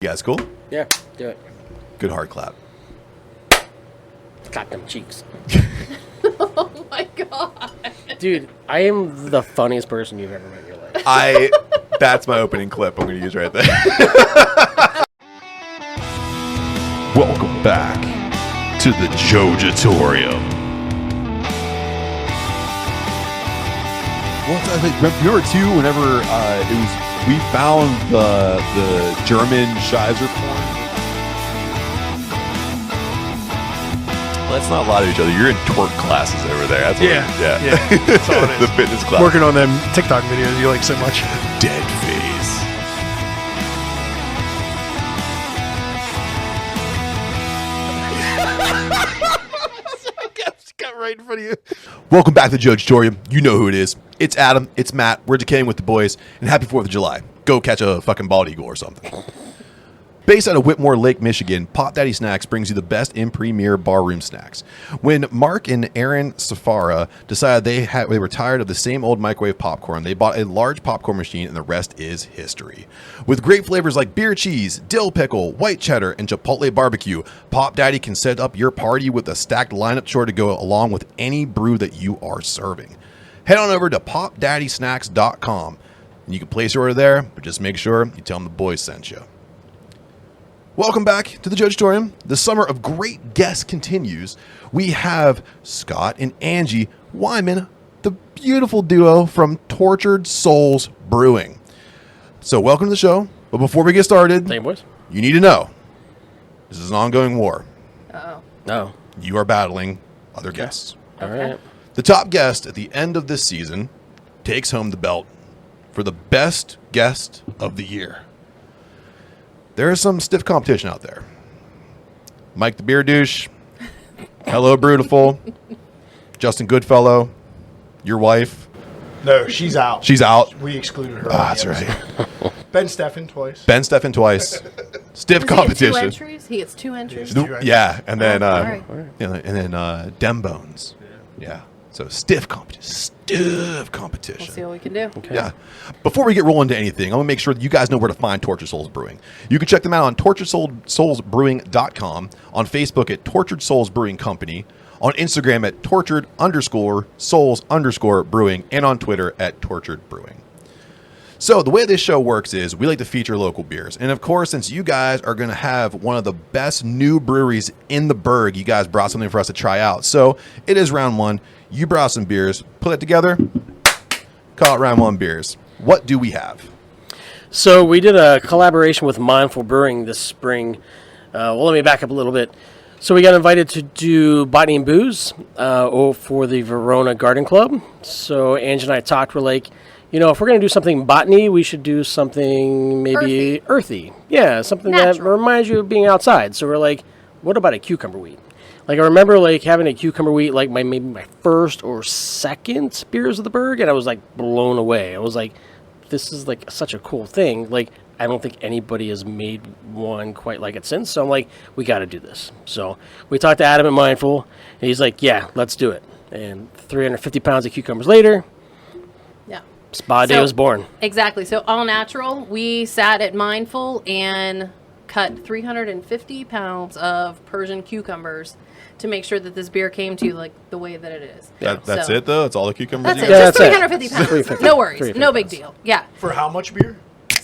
You guys cool? Yeah, do it. Good hard clap. Got them cheeks. Oh my god. Dude, I am the funniest person you've ever met in your life. That's my opening clip I'm going to use right there. Welcome back to the Jojitorium. Well, I think remember too, whenever we found the German Scheiser porn. Let's not lie to each other. You're in twerk classes over there. That's what yeah. That's all it is. The fitness class. Working on them TikTok videos you like so much. Dead face. Got right in front of you. Welcome back to the Jojitorium. You know who it is. It's Adam. It's Matt. We're decaying with the boys. And happy 4th of July. Go catch a fucking bald eagle or something. Based out of Whitmore Lake, Michigan, Pop Daddy Snacks brings you the best in premier barroom snacks. When Mark and Aaron Safara decided they were tired of the same old microwave popcorn, they bought a large popcorn machine, and the rest is history. With great flavors like beer cheese, dill pickle, white cheddar, and chipotle barbecue, Pop Daddy can set up your party with a stacked lineup sure to go along with any brew that you are serving. Head on over to popdaddysnacks.com, and you can place your order there, but just make sure you tell them the boys sent you. Welcome back to the Jojitorium. The summer of great guests continues. We have Scott and Angie Wyman, the beautiful duo from Tortured Souls Brewing. So welcome to the show. But before we get started, Same boys. You need to know, this is an ongoing war. Uh-oh. No. You are battling other guests. All right. The top guest at the end of this season takes home the belt for the best guest of the year. There is some stiff competition out there. Mike the Beer Douche. Hello, Brutiful. Justin Goodfellow. Your wife. No, she's out. She's out. We excluded her. That's right. Ben Steffen twice. Ben Steffen twice. Stiff Does competition. He get 2 entries? He gets 2 entries. Yeah, and then all right. Dem Bones. Yeah. So stiff competition. We'll see what we can do. Okay. Yeah. Before we get rolling into anything, I'm going to make sure that you guys know where to find Tortured Souls Brewing. You can check them out on torturedsoulsbrewing.com, on Facebook at Tortured Souls Brewing Company, on Instagram at tortured_souls_brewing, and on Twitter at Tortured Brewing. So the way this show works is we like to feature local beers. And of course, since you guys are going to have one of the best new breweries in the burg, you guys brought something for us to try out. So it is round one. You brought some beers, put it together, call it round one beers. What do we have? So we did a collaboration with Mindful Brewing this spring. Well, let me back up a little bit. So we got invited to do Botany and Booze for the Verona Garden Club. So Angie and I talked. We're like, you know, if we're going to do something botany, we should do something maybe earthy. Yeah, something Natural. that reminds you of being outside. So we're like, what about a cucumber wheat? Like, I remember, like, having a cucumber wheat, like, maybe my first or second beers of the Berg, and I was, like, blown away. I was like, this is, like, such a cool thing. Like, I don't think anybody has made one quite like it since. So I'm like, we got to do this. So we talked to Adam at Mindful, and he's like, yeah, let's do it. And 350 pounds of cucumbers later, Yeah. Spa Day was born. Exactly. So all natural. We sat at Mindful and cut 350 pounds of Persian cucumbers to make sure that this beer came to you like the way that it is. That's So- it, though? That's all the cucumbers That's you it. got? Yeah, Just that's it. 350 pounds. 350. No worries. 350 No big pounds. deal. Yeah. For how much beer?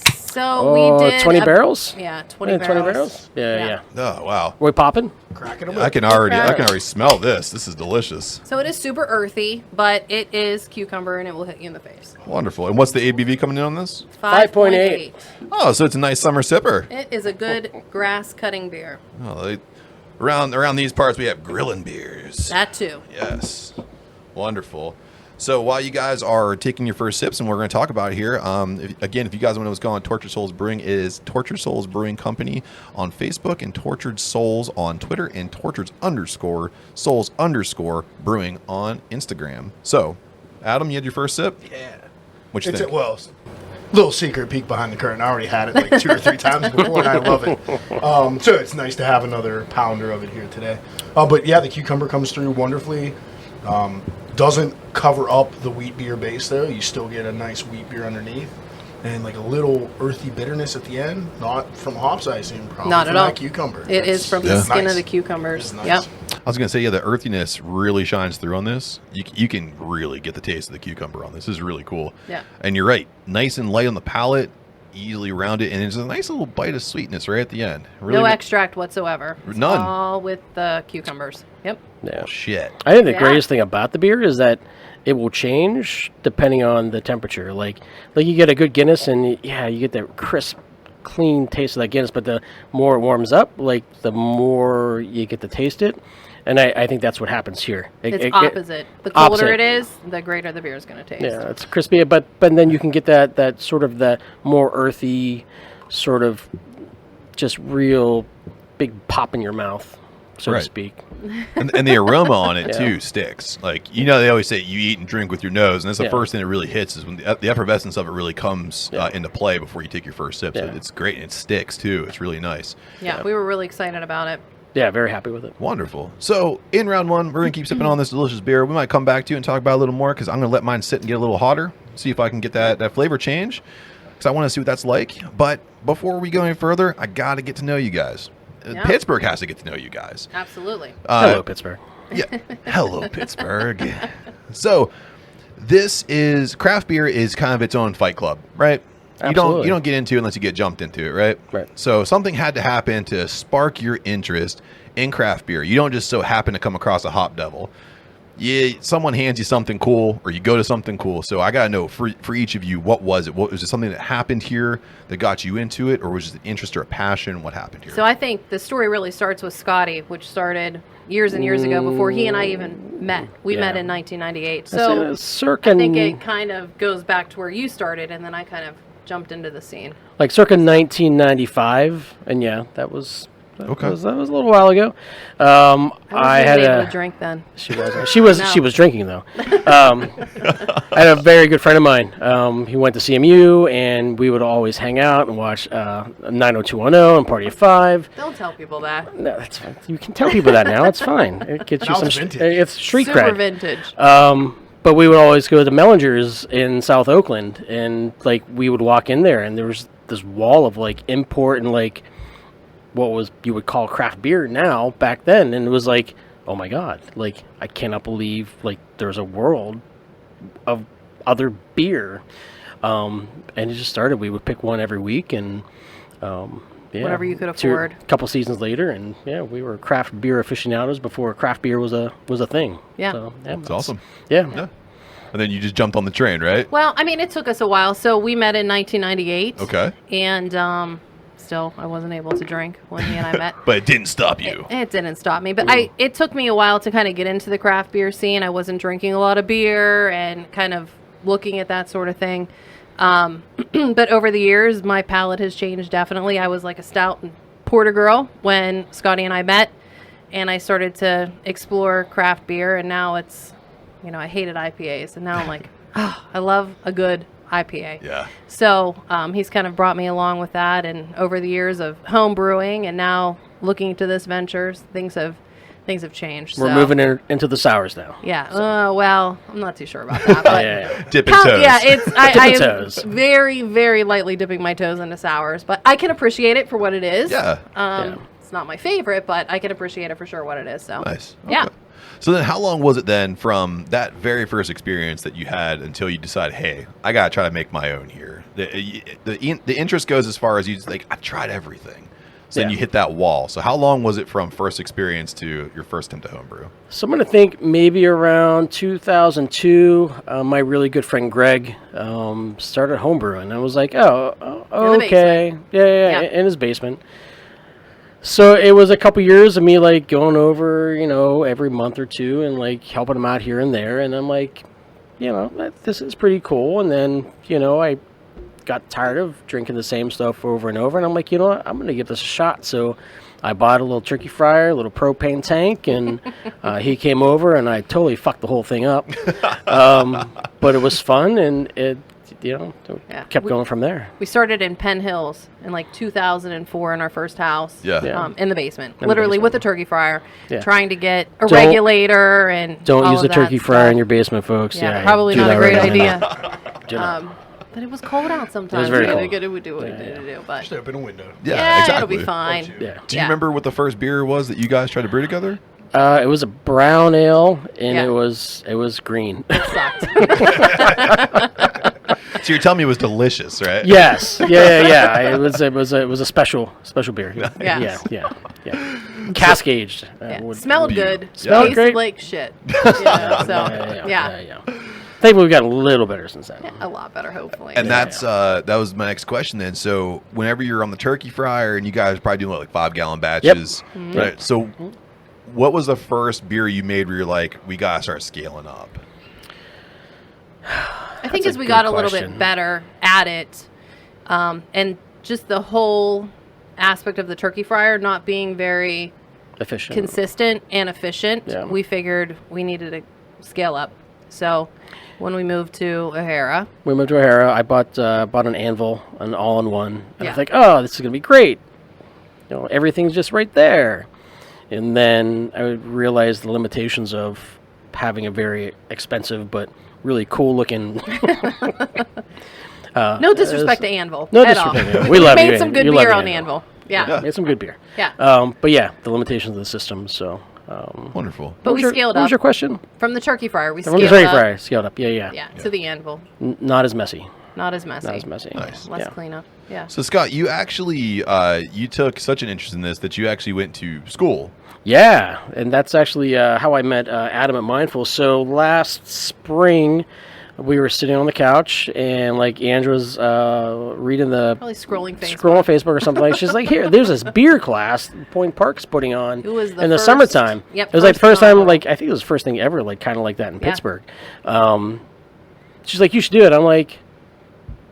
So we did 20 barrels? Yeah, 20 Yeah, barrels. 20 barrels? Yeah. Oh, wow. We popping? Cracking them I up. can already smell this. This is delicious. So it is super earthy, but it is cucumber and it will hit you in the face. Wonderful. And what's the ABV coming in on this? 5.8. Oh, so it's a nice summer sipper. It is a good grass cutting beer. Oh, around these parts, we have grilling beers. That too. Yes. Wonderful. So while you guys are taking your first sips, and we're going to talk about it here, if you guys want to know what's going on, Tortured Souls Brewing is Tortured Souls Brewing Company on Facebook, and Tortured Souls on Twitter, and Tortured_Souls_Brewing on Instagram. So, Adam, you had your first sip? Yeah. What you It's think? a little secret peek behind the curtain. I already had it like 2 or 3 times before, and I love it. So it's nice to have another pounder of it here today. But yeah, the cucumber comes through wonderfully. Doesn't cover up the wheat beer base, though. You still get a nice wheat beer underneath. and like a little earthy bitterness at the end. Not from hops, I assume. Probably Not from at all. that cucumber. It is from the skin of the It's cucumbers. nice. Yep. I was gonna say, yeah, the earthiness really shines through on this. You can really get the taste of the cucumber on this. This is really cool. Yeah. And you're right, nice and light on the palate, easily rounded, and there's a nice little bite of sweetness right at the end. Really, No extract whatsoever. It's None. all with the cucumbers. Yep. Yeah. Oh, shit. I think the Yeah. greatest thing about the beer is that it will change depending on the temperature. Like you get a good Guinness, and yeah, you get that crisp, clean taste of that Guinness. But the more it warms up, like the more you get to taste it. And I think that's what happens here. It's opposite. The colder opposite. it is, the greater the beer is going to taste. Yeah, it's crispy, but then you can get that sort of the more earthy, sort of just real big pop in your mouth, so Right. to speak. And the aroma on it Yeah. too sticks. Like, you know, they always say you eat and drink with your nose, and that's the Yeah. first thing that really hits is when the effervescence of it really comes Yeah. into play before you take your first sip. So Yeah. it's great, and it sticks too. It's really nice. Yeah, we were really excited about it. Yeah, very happy with it. Wonderful. So in round one, we're gonna keep sipping on this delicious beer. We might come back to you and talk about it a little more because I'm gonna let mine sit and get a little hotter. See if I can get that flavor change because I want to see what that's like. But before we go any further, I gotta get to know you guys. Yeah. Pittsburgh has to get to know you guys. Absolutely. Hello, Pittsburgh. Yeah. Hello, Pittsburgh. So this is craft beer is kind of its own fight club, right? You Absolutely. don't get into it unless you get jumped into it, right? Right. So something had to happen to spark your interest in craft beer. You don't just so happen to come across a hop devil. Someone hands you something cool, or you go to something cool. So I gotta know for each of you, what was it? What was it? Something that happened here that got you into it, or was it an interest or a passion? What happened here? So I think the story really starts with Scotty, which started years and years ago before he and I even met. We Yeah. met in 1998. That's So circa, I think it kind of goes back to where you started, and then I kind of jumped into the scene. like circa 1995, and yeah, that was Okay. that was a little while ago. I I wasn't had able a to drink then. she was drinking though. I had a very good friend of mine. He went to CMU, and we would always hang out and watch 90210 and Party of Five. Don't tell people that. No, that's fine. You can tell people that now. It's fine. It gets you Now some. it's vintage. It's street Super cred. vintage. But we would always go to Mellinger's in South Oakland, and like we would walk in there, and there was this wall of like import and like what was you would call craft beer now back then, and it was like, oh my god, like I cannot believe like there's a world of other beer, and it just started. We would pick one every week, and yeah, Whatever you could afford. A couple seasons later, and yeah, we were craft beer aficionados before craft beer was a thing. Yeah. So, It's awesome. Yeah. Yeah. And then you just jumped on the train, right? Well, I mean, it took us a while. So we met in 1998. Okay. And still, I wasn't able to drink when he and I met. But it didn't stop you. It didn't stop me, but it took me a while to kind of get into the craft beer scene. I wasn't drinking a lot of beer and kind of looking at that sort of thing. But over the years, my palate has changed definitely. I was like a stout and porter girl when Scotty and I met, and I started to explore craft beer, and now it's, I hated IPAs, and now I'm like, I love a good IPA. Yeah. So he's kind of brought me along with that, and over the years of home brewing and now looking into this ventures, things have changed. We're so. moving into the sours now. Yeah. Well, I'm not too sure about that. But Yeah. Dipping toes. yeah, it's I Dipping am toes. very, very lightly dipping my toes into sours, but I can appreciate it for what it is. Yeah. Yeah. It's not my favorite, but I can appreciate it for sure what it is. So Nice. Yeah. Okay. So then how long was it then from that very first experience that you had until you decided, hey, I got to try to make my own here? The interest goes as far as you just like, I've tried everything. So then Yeah. you hit that wall. So how long was it from first experience to your first attempt to homebrew? So I'm going to think maybe around 2002, my really good friend Greg started homebrewing. I was like, oh In the okay. Yeah, Yeah. in his basement. So it was a couple years of me like going over, every month or two and like helping him out here and there. And I'm like, this is pretty cool. And then, I got tired of drinking the same stuff over and over. And I'm like, what? I'm going to give this a shot. So I bought a little turkey fryer, a little propane tank, and he came over and I totally fucked the whole thing up. But it was fun, and it, kept going from there. We started in Penn Hills in like 2004 in our first house. Yeah. Yeah. In the basement, In the literally basement. with a turkey fryer, Yeah. trying to get a Don't- regulator and Don't all use of a turkey that fryer stuff. in your basement, folks. Yeah, probably do not a that great right now. idea. Do not. But it was cold out sometimes. very We had to cold. get it, we do what we needed to do. But Just open a window. Yeah, exactly. it'll be fine. Yeah. Do you remember what the first beer was that you guys tried to brew together? It was a brown ale, and Yeah. it was green. It sucked. So you're telling me it was delicious, right? Yes. Yeah. It was a special beer. Yes. Yeah. Cask aged. Yeah. Smelled good. Smelled Tasted great. like shit. So, Yeah. I think we've gotten a little better since then. a lot better, hopefully. And that was my next question then. So whenever you're on the turkey fryer, and you guys are probably doing like 5-gallon batches, right? So what was the first beer you made where you're like, we gotta start scaling up? I think That's as a we good got a little question. bit better at it, and just the whole aspect of the turkey fryer not being very Efficient. consistent and efficient, Yeah. we figured we needed to scale up. So when we moved to O'Hara, We moved to O'Hara. I bought an anvil, an all-in-one, and I Yeah. was like, "Oh, this is gonna be great." Everything's just right there. And then I realized the limitations of having a very expensive but really cool-looking. no disrespect to Anvil No at all. disrespect. We love you, Made some good you love beer you, on Anvil. Anvil. Yeah. Made some good beer. Yeah. But yeah, the limitations of the system. So. Wonderful. But What we was scaled What was up your question? from the turkey fryer. We From scaled the turkey up. fryer, scaled up. Yeah. Yeah, to the Anvil. Not as messy. Not as messy. Not as messy. Nice. Less Yeah. cleanup. Yeah. So Scott, you actually you took such an interest in this that you actually went to school. Yeah, and that's actually how I met Adam at Mindful. So last spring, we were sitting on the couch, and like Andrew was reading the Probably scrolling Facebook. Facebook or something. Like she's like, "Here, there's this beer class Point Park's putting on It was the in the first- summertime." yep, it was like the first first time. time. Like I think it was the first thing ever, like kind of like that in Yeah. Pittsburgh. She's like, "You should do it." I'm like,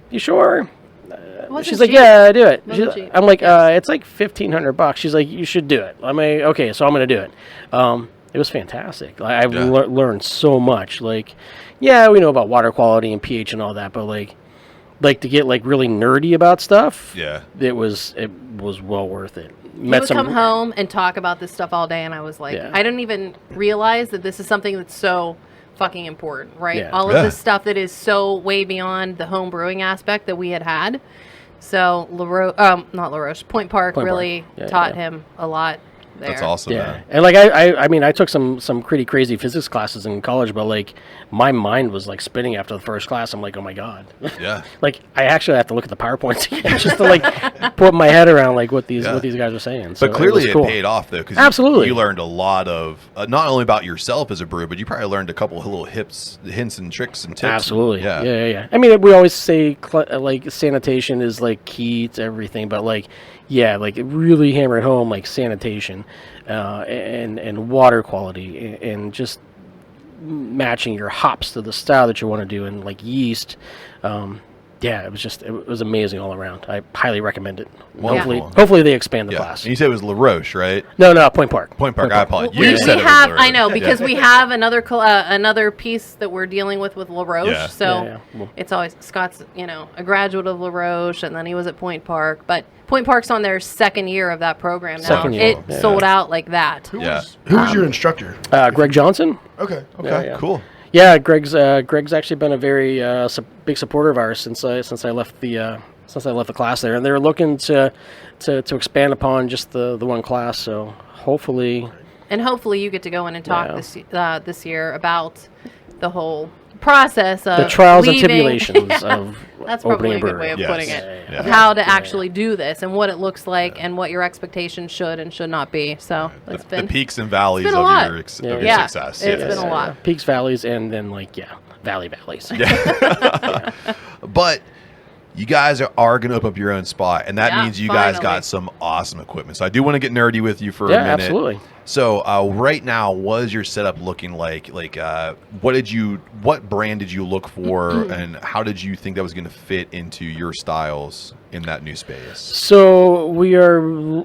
"You sure?" It wasn't She's like, cheap. "Yeah, do it." Wasn't cheap. I'm like, "It's like $1,500." She's like, "You should do it." I'm like, "Okay," so I'm gonna do it. It was fantastic. I've Yeah. learned so much. Like, yeah, we know about water quality and pH and all that, but like to get like really nerdy about stuff. Yeah. it was well worth it. You would come home and talk about this stuff all day, and I was like, Yeah. I didn't even realize that this is something that's so fucking important, right? Yeah. All Yeah. of this stuff that is so way beyond the home brewing aspect that we had. So not LaRoche, Point Park Point Park. really Yeah, taught yeah. him a lot there. That's awesome. Yeah, Man. and like I mean, I took some pretty crazy physics classes in college, but like my mind was like spinning after the first class. I'm like, oh my god. Yeah. Like I actually have to look at the PowerPoints again just to like put my head around like what these guys are saying. So But clearly was it cool. paid off though, because Absolutely. you learned a lot of not only about yourself as a brewer, but you probably learned a couple of little hints and tricks and tips. Absolutely. Yeah. Yeah. I mean, we always say like sanitation is like key to everything, but like, yeah, like really hammer it home, like sanitation, and water quality, and just matching your hops to the style that you want to do, and like yeast. Yeah, it was amazing all around. I highly recommend it. Wonderful. Hopefully they expand the Yeah. class. And you said it was LaRoche, right? No, Point Park. Point Park. I apologize. We, You we said it was have, LaRoche. I know, because Yeah. we have another piece that we're dealing with LaRoche. Yeah. So Yeah. Well- it's always Scott's, a graduate of LaRoche, and then he was at Point Park. But Point Park's on their second year of that program now. Second year, It yeah. sold out like that. Who Yeah. was your instructor? Greg Johnson. Okay. Okay. Yeah. Cool. Yeah, Greg's actually been a very big supporter of ours since I left the class there, and they're looking to expand upon just the one class. So hopefully, And hopefully you get to go in and talk Yeah. this year about the whole process of the trials and leaving- tribulations of That's opening probably a good brewery. way of Yes. putting it. Yeah. Of how to actually do this and what it looks like and what your expectations should and should not be. So it's The been peaks and valleys been a of lot. your, Yeah. of your Yeah. success. It's Yes. been a lot. Peaks, valleys, and then valleys. But you guys are going to open up your own spot, and that Yeah, means you guys finally. got some awesome equipment. So I do want to get nerdy with you for a Yeah, minute. absolutely. So right now, what is your setup looking like? Like, what brand did you look for, and how did you think that was going to fit into your styles in that new space? So we're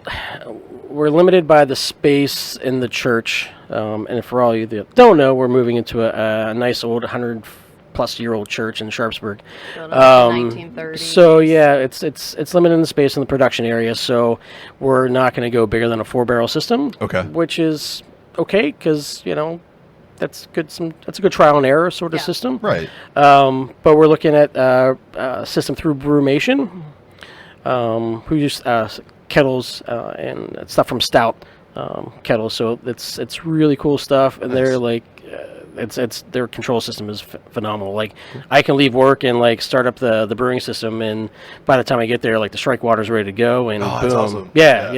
limited by the space in the church, and for all you that don't know, we're moving into a nice old 100-plus-year-old church in Sharpsburg. built up in the 1930s. So yeah, it's limited in the space in the production area. So we're not going to go bigger than a 4-barrel system. Okay. Which is okay because that's good. That's a good trial and error sort of system. Right. But we're looking at a system through Brewmation, who use kettles and stuff from Stout kettles. So it's really cool stuff, and they're like. It's their control system is phenomenal. Like I can leave work and like start up the brewing system, and by the time I get there, like the strike water's ready to go, and boom. That's awesome. Yeah.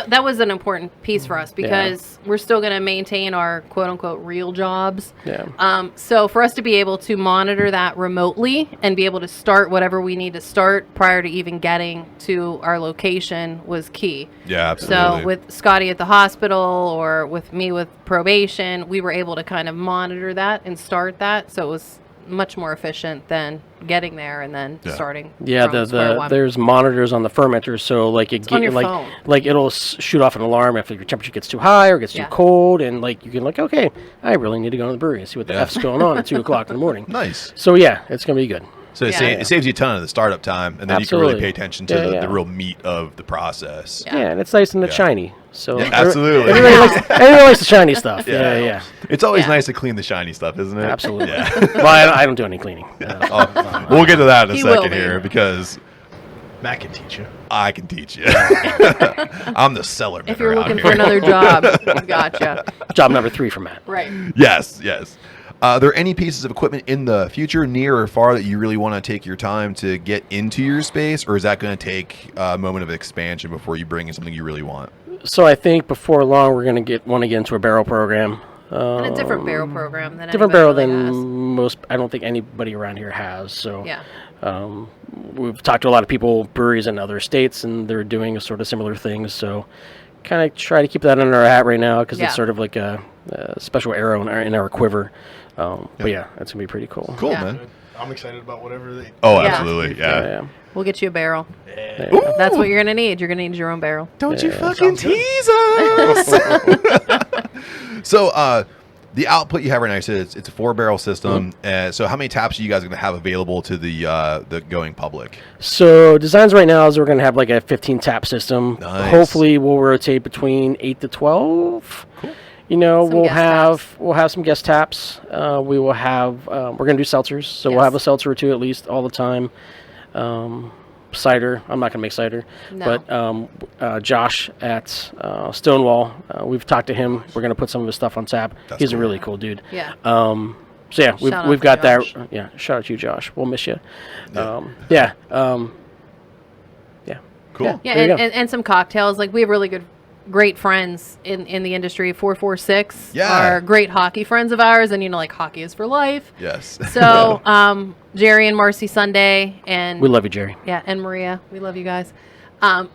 So that was an important piece for us because we're still going to maintain our quote unquote real jobs. Yeah. So for us to be able to monitor that remotely and be able to start whatever we need to start prior to even getting to our location was key. Yeah, absolutely. So with Scotty at the hospital or with me with probation, we were able to kind of monitor that and start that. So it was much more efficient than getting there and then starting. Yeah, from square one. there's monitors on the fermenters, so like It's on your phone. like it'll shoot off an alarm if your temperature gets too high or gets too cold, and like you can like, okay, I really need to go to the brewery and see what the F's going on at 2:00 in the morning. Nice. So yeah, it's gonna be good. So it saves you a ton of the startup time, and then you can Absolutely. really pay attention to the real meat of the process. Yeah, and it's nice and it's shiny. So Absolutely. everybody likes the shiny stuff. Yeah. It's always nice to clean the shiny stuff, isn't it? Absolutely. Yeah. Well, I don't do any cleaning. We'll get to that in a He will second be. here because Matt can teach you. I can teach you. I'm the cellar man If you're around looking here. for another job, gotcha. Job number 3 for Matt. Right. Yes. Are there any pieces of equipment in the future, near or far, that you really want to take your time to get into your space, or is that going to take a moment of expansion before you bring in something you really want? So I think before long we're going to want to get into a barrel program. And a different barrel program than Different anybody barrel really than has. most. I don't think anybody around here has. So Yeah. we've talked to a lot of people, breweries in other states, and they're doing sort of similar things. So kind of try to keep that under our hat right now because it's sort of like a special arrow in our quiver. But yeah, that's gonna be pretty cool. Cool, Yeah. man. I'm excited about whatever they. Oh, Yeah. absolutely. Yeah. We'll get you a barrel. Yeah. That's what you're going to need. You're going to need your own barrel. Don't you fucking tease us. So, the output you have right now, you said it's a 4-barrel system. So how many taps are you guys going to have available to the going public? So designs right now is we're going to have like a 15 tap system. Nice. Hopefully we'll rotate between 8 to 12. Cool. You know, Some guest we'll have some guest taps. We will have we're going to do seltzers, so we'll have a seltzer or two at least all the time. Cider. I'm not going to make cider, No. but Josh at Stonewall, we've talked to him. We're going to put some of his stuff on tap. He's a really cool dude. Yeah. So yeah, Shout out we've to got Josh. that. Yeah, shout out to you, Josh. We'll miss you. Cool. Yeah. Yeah, there you go. and some cocktails. Like we have really great friends in the industry. 446 are great hockey friends of ours, and like hockey is for life. Yes. So Jerry and Marcy Sunday, and We love you, Jerry. yeah, and Maria, we love you guys.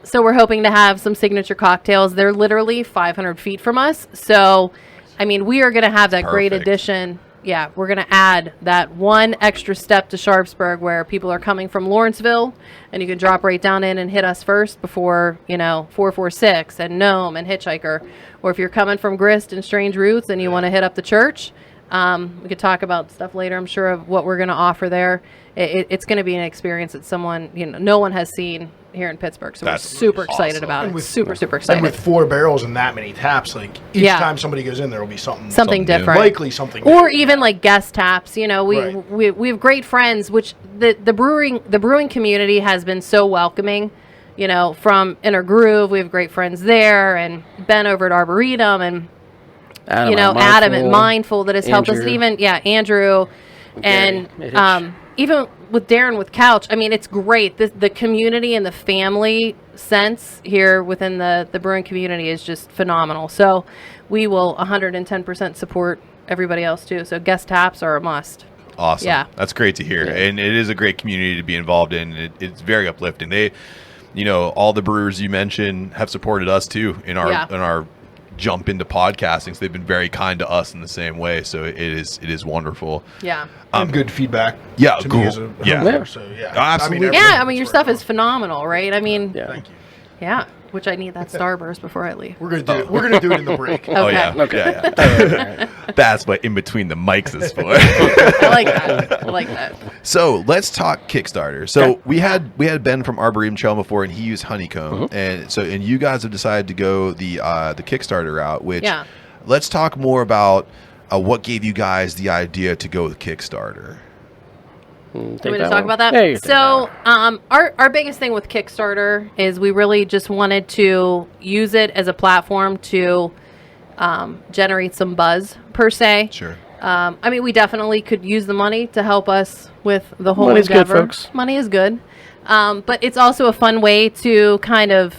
So we're hoping to have some signature cocktails. They're literally 500 feet from us. So, I mean, we are going to have that great Perfect. addition. Yeah, we're going to add that one extra step to Sharpsburg where people are coming from Lawrenceville, and you can drop right down in and hit us first before, 446 and Nome and Hitchhiker. Or if you're coming from Grist and Strange Roots and you want to hit up the church, we could talk about stuff later, I'm sure, of what we're going to offer there. It's going to be an experience that someone, no one has seen here in Pittsburgh. So That's we're super excited awesome. about And it. with- Super And excited. with 4 barrels and that many taps, like each Yeah. time somebody goes in, there will be something Something new. different. likely something Or new. even like guest taps. We Right. we have great friends, which the brewing community has been so welcoming. From Inner Groove, we have great friends there, and Ben over at Arboretum, and Adam at Mindful that has helped us. And Andrew. even Andrew, and Gary at Hitch. even with Darren with Couch. I mean, it's great. The community and the family sense here within the brewing community is just phenomenal. So we will 110% support everybody else too. So guest taps are a must. Awesome. Yeah. That's great to hear. And it is a great community to be involved in. It's very uplifting. They, all the brewers you mentioned have supported us too in our jump into podcasting. So they've been very kind to us in the same way. So it is wonderful. Yeah. And good feedback. Yeah, to cool. me as a Yeah. brewer, So yeah, Absolutely. Yeah, I mean, your stuff is phenomenal, right? I mean, Yeah. Thank you. yeah, which I need that Starburst before I leave. We're gonna do it in the break. Oh Okay. yeah. Okay. Yeah. That's what in between the mics is for. I like that. I like that. So let's talk Kickstarter. So we had Ben from Arboretum Trail before, and he used Honeycomb, and you guys have decided to go the Kickstarter route. Which Yeah. let's talk more about what gave you guys the idea to go with Kickstarter? Want me to talk about that? Yeah, you take so, that our biggest thing with Kickstarter is we really just wanted to use it as a platform to generate some buzz, per se. Sure. I mean, we definitely could use the money to help us with the whole Money's good, endeavor. folks. Money is good. But it's also a fun way to kind of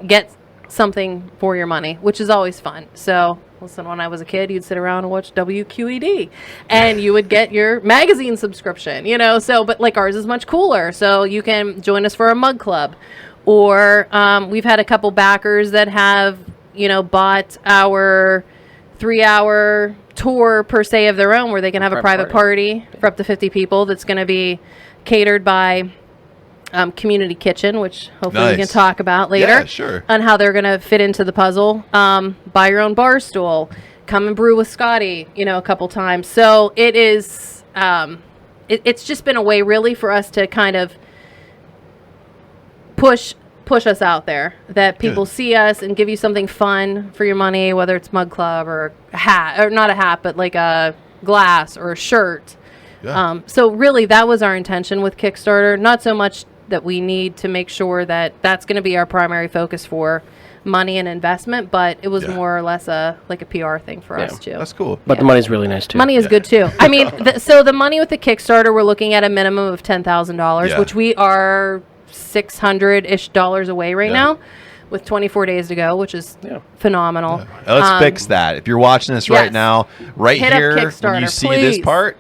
get something for your money, which is always fun. So, listen, when I was a kid, you'd sit around and watch WQED, and you would get your magazine subscription, you know. So, but like ours is much cooler. So you can join us for a mug club, or we've had a couple backers that have, you know, bought our 3-hour tour per se of their own, where they can have a private party for up to 50 people. That's going to be catered by Community Kitchen, which hopefully we can talk about later. Yeah, sure. On how they're going to fit into the puzzle. Buy your own bar stool. Come and brew with Scotty, you know, a couple times. So it is, it's just been a way really for us to kind of push us out there, that people see us and give you something fun for your money, whether it's mug club or a hat, or not a hat, but like a glass or a shirt. Yeah. So really that was our intention with Kickstarter. Not so much that we need to make sure that that's going to be our primary focus for money and investment, but it was more or less a PR thing for us too. That's cool. But the money's really nice too. Money is good too. I mean, so the money with the Kickstarter, we're looking at a minimum of $10,000, which we are $600-ish away right now, with 24 days to go, which is phenomenal. Let's fix that. If you're watching this right now, right Hit here, up when Kickstarter, you see this please. part,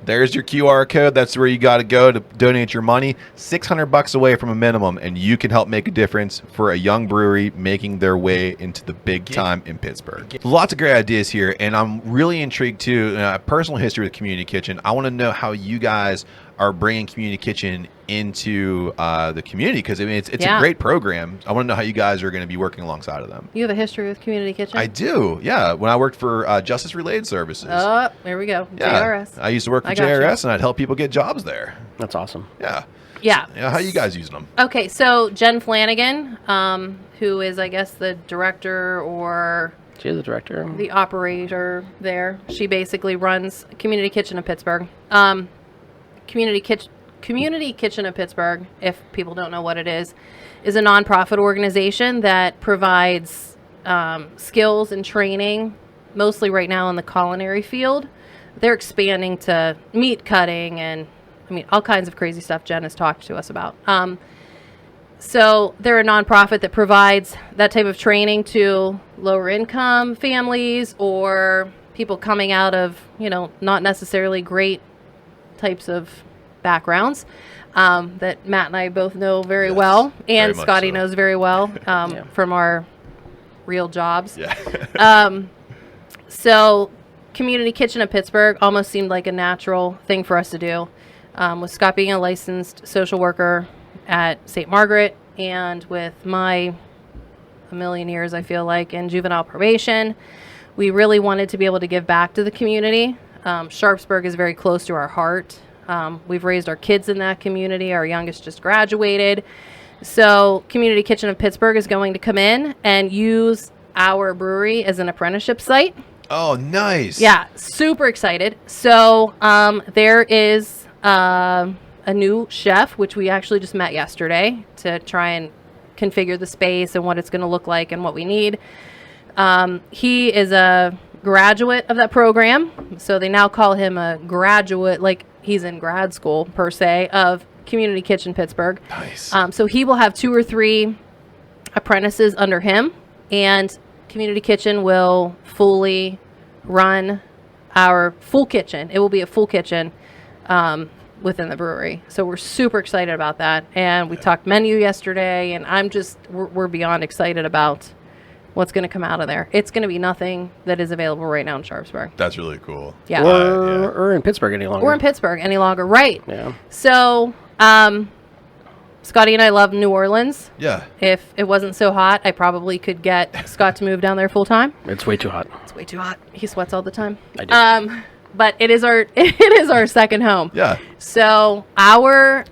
there's your QR code. That's where you got to go to donate your money. $600 away from a minimum, and you can help make a difference for a young brewery making their way into the big time in Pittsburgh. Lots of great ideas here, and I'm really intrigued too. Personal history with Community Kitchen. I want to know how you guys are bringing Community Kitchen into the community, because I mean it's a great program. I want to know how you guys are going to be working alongside of them. You have a history with Community Kitchen? I do, yeah. When I worked for Justice Related Services. Oh, there we go. JRS. I used to work for JRS, and I'd help people get jobs there. That's awesome. Yeah. How you guys using them? Okay, so Jen Flanagan, who is, I guess, the director or She's the director. the operator there. She basically runs Community Kitchen of Pittsburgh. Community Kitchen of Pittsburgh, if people don't know what it is a nonprofit organization that provides skills and training, mostly right now in the culinary field. They're expanding to meat cutting and, I mean, all kinds of crazy stuff Jen has talked to us about. So they're a nonprofit that provides that type of training to lower income families or people coming out of, you know, not necessarily great types of backgrounds that Matt and I both know very well, and Scotty knows very well from our real jobs. So Community Kitchen of Pittsburgh almost seemed like a natural thing for us to do, with Scott being a licensed social worker at St. Margaret, and with a million years, I feel like, in juvenile probation. We really wanted to be able to give back to the community. Sharpsburg is very close to our heart. We've raised our kids in that community. Our youngest just graduated. So Community Kitchen of Pittsburgh is going to come in and use our brewery as an apprenticeship site. Oh, nice. Yeah, super excited. So there is a new chef, which we actually just met yesterday to try and configure the space and what it's going to look like and what we need. He is a graduate of that program, so they now call him a graduate, like he's in grad school per se, of Community Kitchen Pittsburgh. Nice. So he will have 2 or 3 apprentices under him, and Community Kitchen will fully run our full kitchen. It will be a full kitchen within the brewery. So we're super excited about that. And we talked menu yesterday, and we're beyond excited about what's going to come out of there. It's going to be nothing that is available right now in Sharpsburg. That's really cool. Yeah. Or in Pittsburgh any longer. Or in Pittsburgh any longer. Right. Yeah. So, Scotty and I love New Orleans. Yeah. If it wasn't so hot, I probably could get Scott to move down there full time. It's way too hot. It's way too hot. He sweats all the time. I do. But it is our second home. Yeah. So our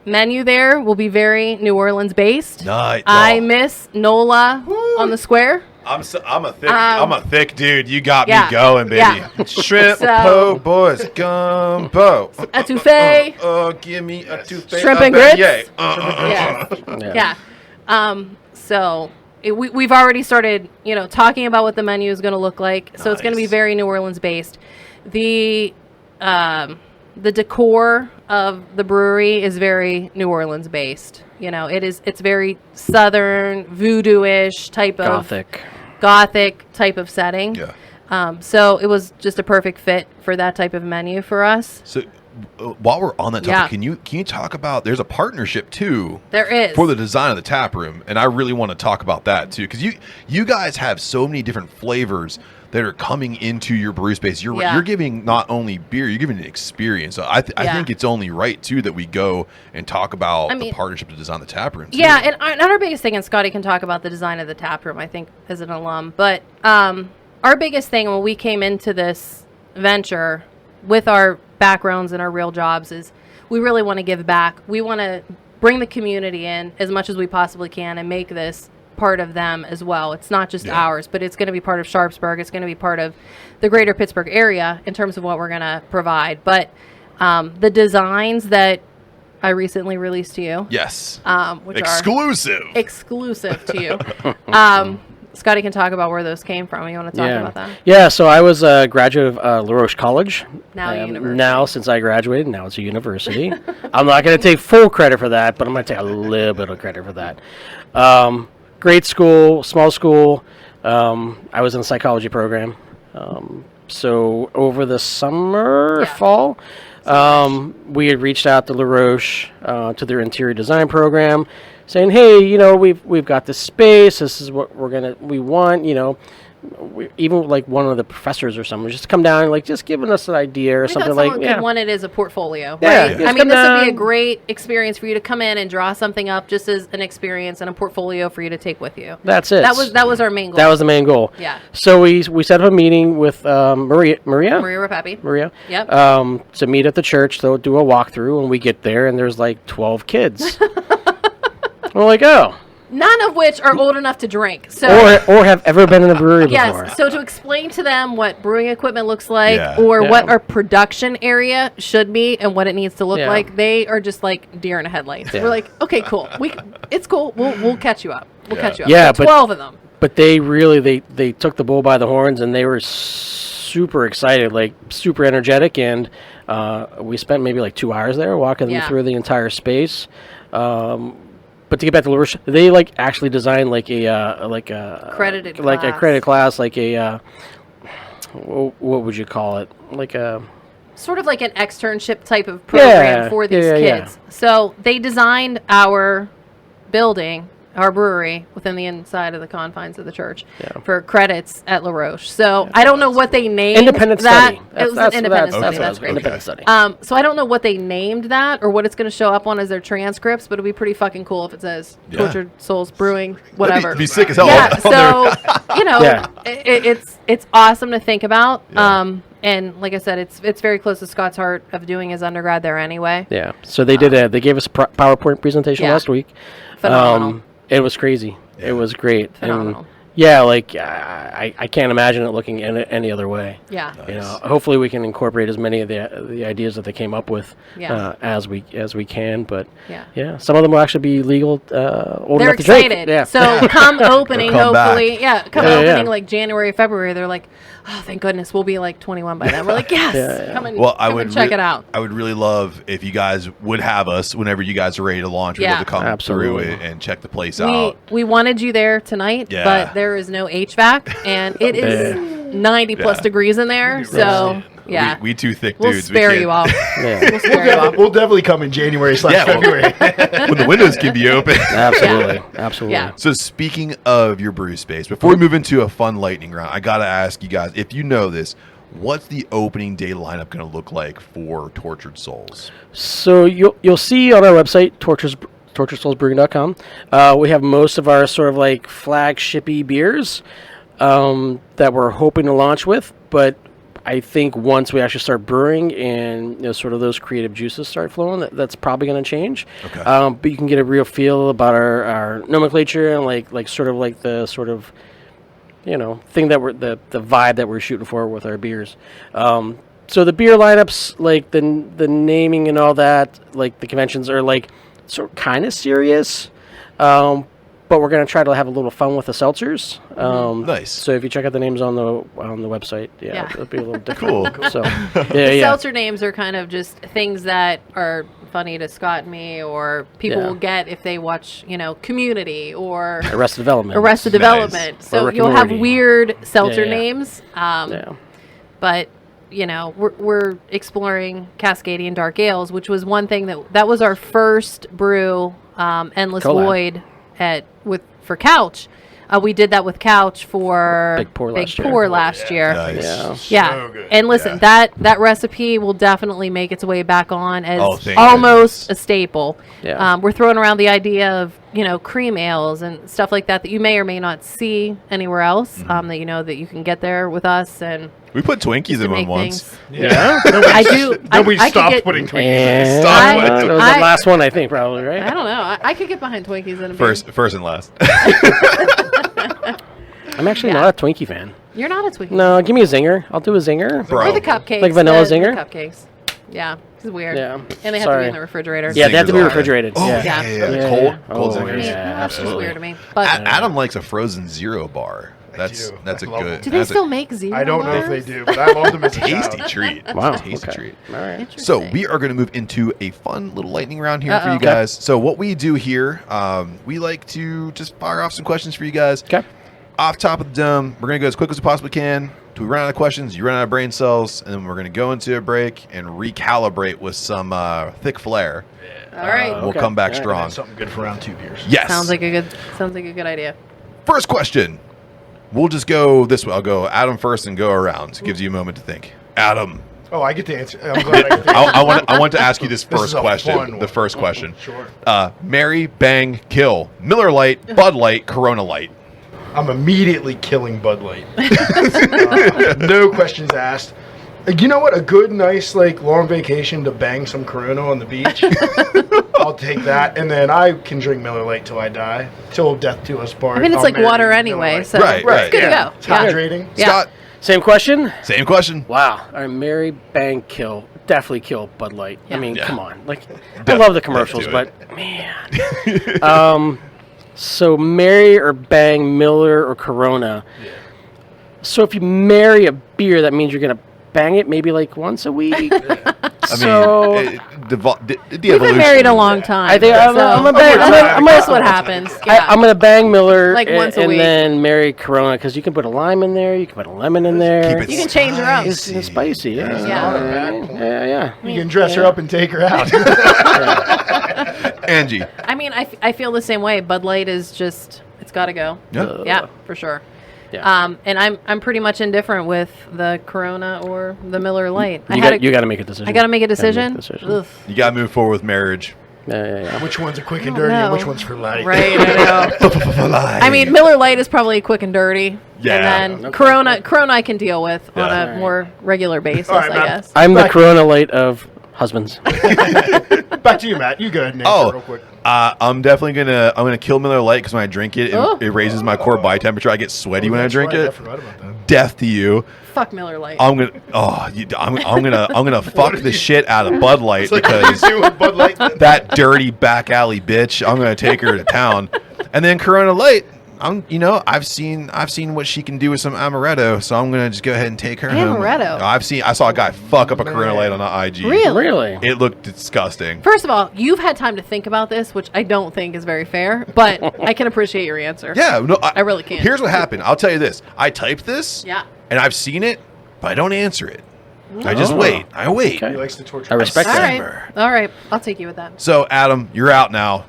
menu there will be very New Orleans based. Nice. I miss NOLA on the square. I'm a thick dude. You got yeah, me going, baby. yeah. Shrimp So- po' boys gumbo. Etouffee. Give me a etouffee. Shrimp and grits. Yeah. Yeah. So we've already started, talking about what the menu is going to look like. So it's going to be Nice. very New Orleans based. The decor of the brewery is very New Orleans based. It's very Southern voodoo-ish type of gothic type of setting. Yeah. So it was just a perfect fit for that type of menu for us. So while we're on that topic, Yeah. can you talk about, there's a partnership too There is. for the design of the tap room, and I really want to talk about that too, because you guys have so many different flavors that are coming into your brew space. You're giving not only beer, you're giving an experience. So I think it's only right too that we go and talk about the partnership to design the tap room too. Yeah, and our biggest thing, and Scotty can talk about the design of the tap room, I think, as an alum, but our biggest thing when we came into this venture with our backgrounds and our real jobs is we really want to give back. We want to bring the community in as much as we possibly can and make this part of them as well. It's not just ours, but it's going to be part of Sharpsburg. It's going to be part of the greater Pittsburgh area in terms of what we're going to provide. But the designs that I recently released to you, Yes. which Exclusive. are exclusive to you, Scotty can talk about where those came from. You want to talk about that? Yeah, so I was a graduate of LaRoche College. Now a university. Now, since I graduated, now it's a university. I'm not going to take full credit for that, but I'm going to take a little bit of credit for that. Great school, small school. I was in the psychology program. So over the summer, fall, we had reached out to LaRoche, to their interior design program, saying, hey, we've got this space. This is what we want, even like one of the professors or someone just come down and like just giving us an idea or something like could want it as a portfolio, Yeah, right? yeah. I mean, this would be a down. great experience for you to come in and draw something up just as an experience and a portfolio for you to take with you. That's it. That was our main goal. That was the main goal. Yeah. So we set up a meeting with Maria Rapapi. Yep. to meet at the church. They'll do a walkthrough, and we get there, and there's like 12 kids. We're like, oh. None of which are old enough to drink. So Or have ever been in a brewery before. yes. So to explain to them what brewing equipment looks like, Yeah. or Yeah. what our production area should be, and what it needs to look Yeah. like, they are just like deer in a headlights. Yeah. We're like, okay, cool. It's cool. We'll catch you up. We'll catch you up. Yeah, So but- 12 of them. But they really, they took the bull by the horns, and they were super excited, like super energetic, and we spent maybe like 2 hours there walking them through the entire space. But to get back to LaRoche, they like actually designed like a Credited class, like a what would you call it? Like a sort of like an externship type of program for these yeah. kids. So they designed our building, our brewery, within the inside of the confines of the church for credits at LaRoche. So I don't know what they named independent that. study. It was an independent study. that's That's what right. independent study. So I don't know what they named that or what it's going to show up on as their transcripts, but it'd be pretty fucking cool if it says Tortured Souls Brewing, whatever. That'd be sick as hell. Yeah, on there. so it's awesome to think about. And like I said, it's very close to Scott's heart of doing his undergrad there anyway. Yeah. So they they gave us a PowerPoint presentation last week. Phenomenal. It was crazy. Yeah. It was great. Phenomenal. And yeah, like I can't imagine it looking any other way. Yeah. Hopefully we can incorporate as many of the ideas that they came up with as we can. But Yeah. some of them will actually be legal. Old They're enough to drink. excited. Yeah. So come opening, They'll come hopefully. back. Opening like January, February. They're like, oh, thank goodness, we'll be like 21 by then. We're like, yes, come and, come and check it out. I would really love if you guys would have us whenever you guys are ready to launch. We'd love to come Absolutely. through and check the place out. We wanted you there tonight, Yeah. but there is no HVAC, and it is 90 plus degrees in there. So yeah, we two thick we'll dudes. spare you off. Yeah. We'll spare you off. We'll definitely come in January / February. when the windows can be open. Absolutely. Absolutely. Yeah. So speaking of your brew space, before we move into a fun lightning round, I gotta ask you guys, if you know this, what's the opening day lineup going to look like for Tortured Souls? So you'll see on our website, torturedsoulsbrewing.com, we have most of our sort of like flagship-y beers that we're hoping to launch with, but I think once we actually start brewing and sort of those creative juices start flowing, that's probably going to change. Okay. But you can get a real feel about our nomenclature and like sort of like the sort of thing that we're the vibe that we're shooting for with our beers. So the beer lineups, like the naming and all that, like the conventions are like sort of kind of serious, but we're gonna try to have a little fun with the seltzers. Nice. So if you check out the names on the website, it'll be a little different. Cool. So The seltzer names are kind of just things that are funny to Scott and me, or people will get if they watch, Community or Arrested Development. Development. So Or Rick and you'll have Morty. weird seltzer Yeah. names. But we're exploring Cascadian Dark Ales, which was one thing that was our first brew, Endless Collab. Void for Couch. We did that with Couch for Big Pour last year. Nice. Yeah. Yeah, So good. and listen, that recipe will definitely make its way back on as thank almost goodness. a staple. Yeah. We're throwing around the idea of cream ales and stuff like that you may or may not see anywhere else. That you can get there with us, and We put Twinkies to in one make once. things. Yeah. I do. Nobody I could stopped get- putting Twinkies. And Stop I- it. that was I- the last one, I think, probably, right? I don't know. I could get behind Twinkies in a First and last. I'm actually Yeah. not a Twinkie fan. You're not a Twinkie. No, give me a zinger. I'll do a zinger. Bro. Or the cupcakes. Like vanilla the zinger? cupcakes. Yeah, it's weird. Yeah. And they have to Sorry. be in the refrigerator. Yeah, they have to be Zingers are refrigerated. good. Oh, yeah. Yeah. Cold Oh, zingers. yeah, That's just absolutely. weird to me. But Adam likes a frozen zero bar. That's do. a I love good. them. do they that's still make zero I don't know if bars? they do, but I love them as a tasty child. treat. Wow. Tasty Okay. treat. All right. So Interesting. we are going to move into a fun little lightning round here for Uh-oh. you guys. So what we do here, we like to just fire off some questions for you guys. Okay. Off top of the dome, we're going to go as quick as we possibly can. Till we run out of questions, you run out of brain cells, and then we're going to go into a break and recalibrate with some thick flair. All right. We'll Okay. come back All right. strong. That's something good for round 2 beers. Yes. Sounds like a good idea. First question. We'll just go this way. I'll go Adam first and go around. Gives you a moment to think. Adam, Oh, I get to answer. I'm glad I get to answer. I want to ask you this This first is a question. fun The one. first question. Sure. Marry, bang, kill. Miller Lite, Bud Light, Corona Light. I'm immediately killing Bud Light. No questions asked. You know what? A good, nice, long vacation to bang some Corona on the beach. I'll take that, and then I can drink Miller Lite till I die, till death do us part. I mean, it's I'll like marry water Miller anyway, Lite. so Right, right. it's good Yeah. to It's go. Yeah. hydrating. Yeah. Scott, Same question? same question. Wow. All right, Mary, bang, kill. Definitely kill Bud Light. Yeah. I mean, Yeah. come on. I love the commercials, do but it. man. So marry or bang Miller or Corona. So if you marry a beer, that means you're going to bang it maybe once a week. So the We've been evolution. married a long time. I think I'm gonna bang. That's what happens. Yeah. I'm gonna bang Miller Once a and week. then marry Corona because you can put a lime in there, you can put a lemon in there. Keep it You can change your own. It's spicy, yeah. Yeah. Not a bad point. Yeah. You can dress her up and take her out. Angie. I mean, I feel the same way. Bud Light is just, it's got to go. Yeah. Yeah, for sure. Yeah. And I'm pretty much indifferent with the Corona or the Miller Light. You got to make a decision. I got to make a Gotta decision. make a decision. Ugh. You got to move forward with marriage. Yeah. Which one's a quick and I don't dirty, and know. which one's for light? Right, I know. I mean, Miller Light is probably quick and dirty. Yeah. And then Okay. Corona I can deal with on Yeah. a more regular basis, All right, I Matt. guess. I'm the Back- Corona Light of husbands. Back to you, Matt. You go ahead and answer real quick. I'm definitely gonna kill Miller Lite because when I drink it, Oh. it raises my core body temperature. I get sweaty when I That's drink right, I it. forgot about that. Death to you. Fuck Miller Light. I'm gonna fuck the shit out of Bud Light It's like what because you do with Bud Light. that dirty back alley bitch. I'm gonna take her to town, and then Corona Light. I've seen what she can do with some amaretto, so I'm gonna just go ahead and take her home. Amaretto? I saw a guy fuck up a Corona Light on IG. Really? It looked disgusting. First of all, you've had time to think about this, which I don't think is very fair, but I can appreciate your answer. Yeah, no, I really can't. Here's what happened. I'll tell you this. I typed this. Yeah. And I've seen it, but I don't answer it. I just wait. I wait. Okay. He likes to torture. I respect All that. right. December. All right. I'll take you with that. So Adam, you're out now.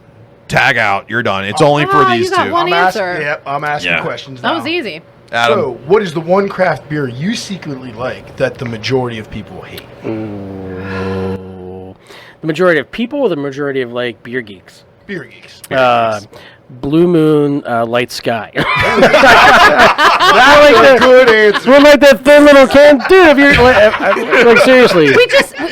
Tag out. You're done. It's only for Ah, you these got two. one answer. I'm asking Yeah. questions That now. was easy. Adam. So, what is the one craft beer you secretly like that the majority of people hate? Ooh. The majority of people or the majority of beer geeks? Beer geeks. Blue Moon, Light Sky. That's a good answer. We're like that thin little can, dude. If you're like seriously,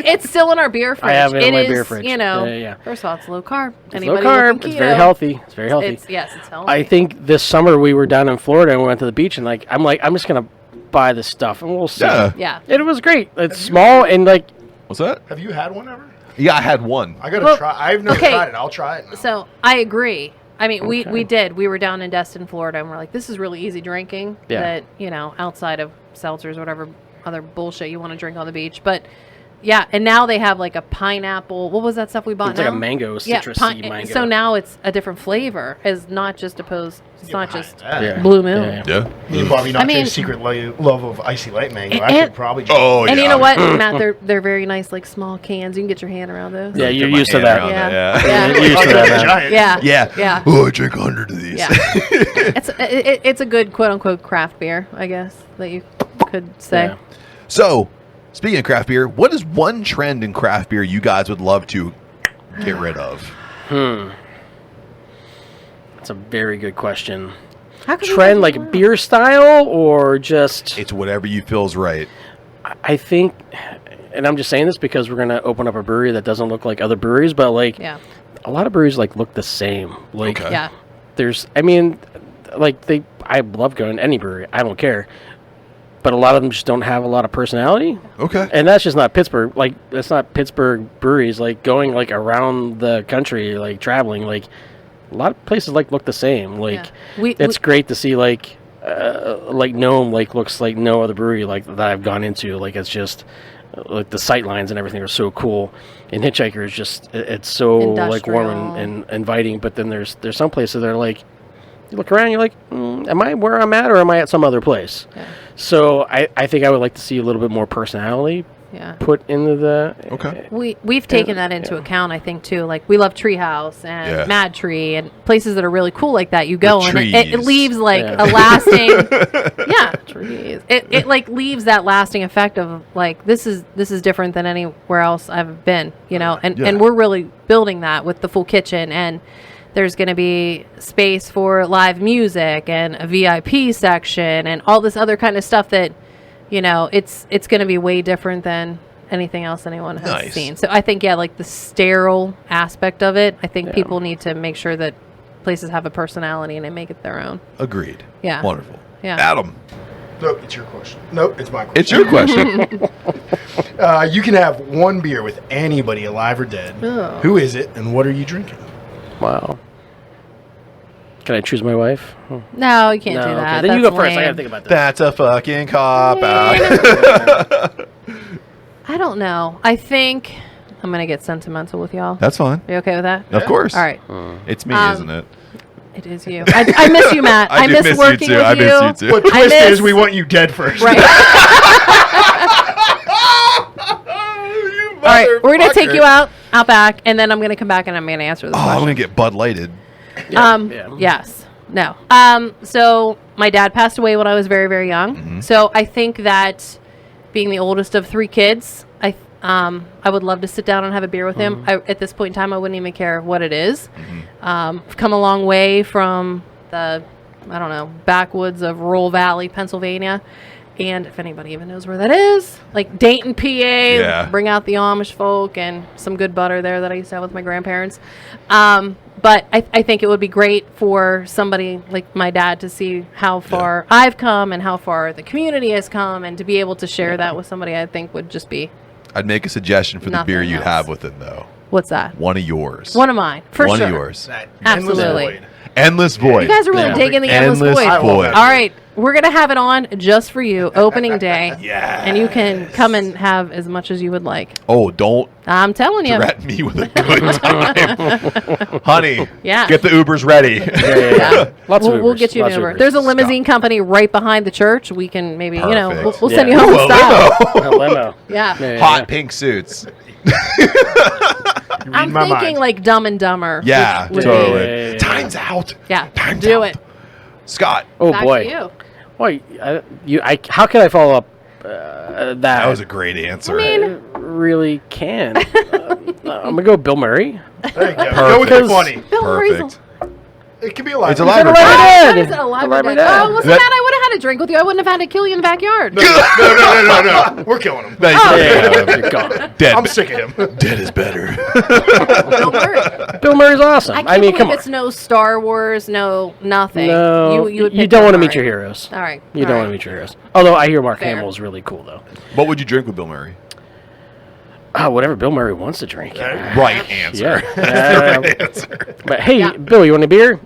it's still in our beer fridge. I have it in my is, beer fridge. You know, Yeah. first of all, it's low carb. It's low carb. It's very healthy. It's very healthy. It's healthy. I think this summer we were down in Florida and we went to the beach and I'm just gonna buy this stuff and we'll see. Yeah. It was great. It's small and like. What's that? Have you had one ever? Yeah, I had one. I gotta try. I've never okay. tried it. I'll try it now. So I agree. I mean, we did. We were down in Destin, Florida, and we're like, this is really easy drinking. Yeah. That, you know, outside of seltzers or whatever other bullshit you want to drink on the beach. But, yeah, and now they have like a pineapple. What was that stuff we bought It's now? like a mango, citrusy mango. So now it's a different flavor. It's not just not just Yeah. Blue Moon. Yeah. Me and Bobby I mean- Nacho's secret love of icy light mango. I And- should probably try. Oh, yeah. And you know what, Matt? They're very nice, like small cans. You can get your hand around those. Yeah, you're Get my used to hand that. around Yeah. Yeah. Yeah. You're used to Like a that. giant. Yeah. Yeah. Yeah. Oh, I drink 100 of these. Yeah. It's a good quote unquote craft beer, I guess, that you could say. Yeah. So, speaking of craft beer, what is one trend in craft beer you guys would love to get rid of? That's a very good question. How could we Trend do like that? beer style or just? It's whatever you feel's right. I think, and I'm just saying this because we're gonna open up a brewery that doesn't look like other breweries, but like Yeah. a lot of breweries like look the same. Like Okay. Yeah. I love going to any brewery. I don't care. But a lot of them just don't have a lot of personality. Okay. And that's just not Pittsburgh. Like, that's not Pittsburgh breweries. Like, going, like, around the country, like, traveling, like, a lot of places, like, look the same. Like, Yeah. it's great to see, like Nome, like, looks like no other brewery, like, that I've gone into. Like, it's just, like, the sight lines and everything are so cool. And Hitchhiker is just, it's so, like, warm Industrial. and inviting. But then there's some places that are, like, you look around, you're like, am I where I'm at or am I at some other place? Yeah. So I think I would like to see a little bit more personality Yeah. put into the... Okay. We've taken that into account, I think, too. Like, we love Treehouse and Yeah. Mad Tree and places that are really cool like that. You go The and it trees. leaves, like, Yeah. a lasting... yeah, trees. It, like, leaves that lasting effect of, like, this is different than anywhere else I've been, you know? And, Yeah. and we're really building that with the full kitchen, and there's going to be space for live music and a VIP section and all this other kind of stuff that, you know, it's going to be way different than anything else anyone has Nice. seen. So I think, yeah, like the sterile aspect of it, I think people need to make sure that places have a personality and they make it their own. Agreed. Yeah. Wonderful. Yeah. Adam, Nope, it's your question. Nope, it's my question. it's your question. You can have one beer with anybody, alive or dead. Oh. Who is it, and what are you drinking? Wow. Can I choose my wife? Oh. No, you can't No, do okay. that. Then you That's go first. I lame. gotta think about this. That's a fucking cop out. I don't know. I think I'm going to get sentimental with y'all. That's fine. Are you okay with that? Of course. All right. It's me, isn't it? It is you. I miss you, Matt. I do miss working you too. with I you. miss you too. What I twist miss- is we want you dead first. Right. All right, we're gonna take you out back, and then I'm gonna come back and I'm gonna answer this Oh, I'm question. gonna get Bud Lighted. Yeah. Yes. No. So my dad passed away when I was very, very young. So I think that being the oldest of 3 kids, I would love to sit down and have a beer with him. At this point in time, I wouldn't even care what it is. I've come a long way from the, I don't know, backwoods of rural Valley, Pennsylvania. And if anybody even knows where that is, like Dayton, PA, Yeah. bring out the Amish folk and some good butter there that I used to have with my grandparents. But I think it would be great for somebody like my dad to see how far I've come and how far the community has come, and to be able to share that with somebody, I think would just be, I'd make a suggestion for the beer Nothing you'd else. have with it, though. what's that? One of yours. One of mine, for One sure. of yours. That Absolutely. endless void. Endless Void. You guys are really Yeah. digging the endless void. I love void. that. All right, we're gonna have it on just for you, opening day. Yeah. And you can come and have as much as you would like. Oh, don't I'm telling you. threaten me with a good time. Honey, Yeah. get the Ubers ready. Yeah. Lots of We'll Ubers, get you an lots of Uber. Ubers. There's a limousine company right behind the church. We can maybe, you know, Perfect. we'll send Yeah. you home Ooh, in a style. limo. A limo. Yeah. Yeah. Hot pink suits. You read I'm my thinking mind. like Dumb and Dumber. Yeah, would be- totally. Yeah. Time's out. Yeah. Time's Do out. it. Scott, Oh Back boy. to you. Boy, how can I follow up that? that was a great answer. I really can. I'm gonna go Bill Murray. There you go. Go with the Perfect. funny. Bill Murray's Perfect. It can be a lot. It's a He's live alive or or dead? dead? Is it alive Alive or or dead? dead? Oh, well, so That- that I would have had to drink with you. I wouldn't have had to kill you in the backyard. No. We're killing him. You're gone. Dead. I'm sick of him. Dead is better. Bill Murray. Bill Murray's awesome. I mean, come believe on. it's no Star Wars, no nothing. No, you would you pick don't Bill want to meet Murray. your heroes. All right. You don't want to meet your heroes. Although I hear Mark Fair. Hamill is really cool, though. What would you drink with Bill Murray? Whatever Bill Murray wants to drink. Right answer. Yeah. Right answer. But hey, Yeah. Bill, you want a beer?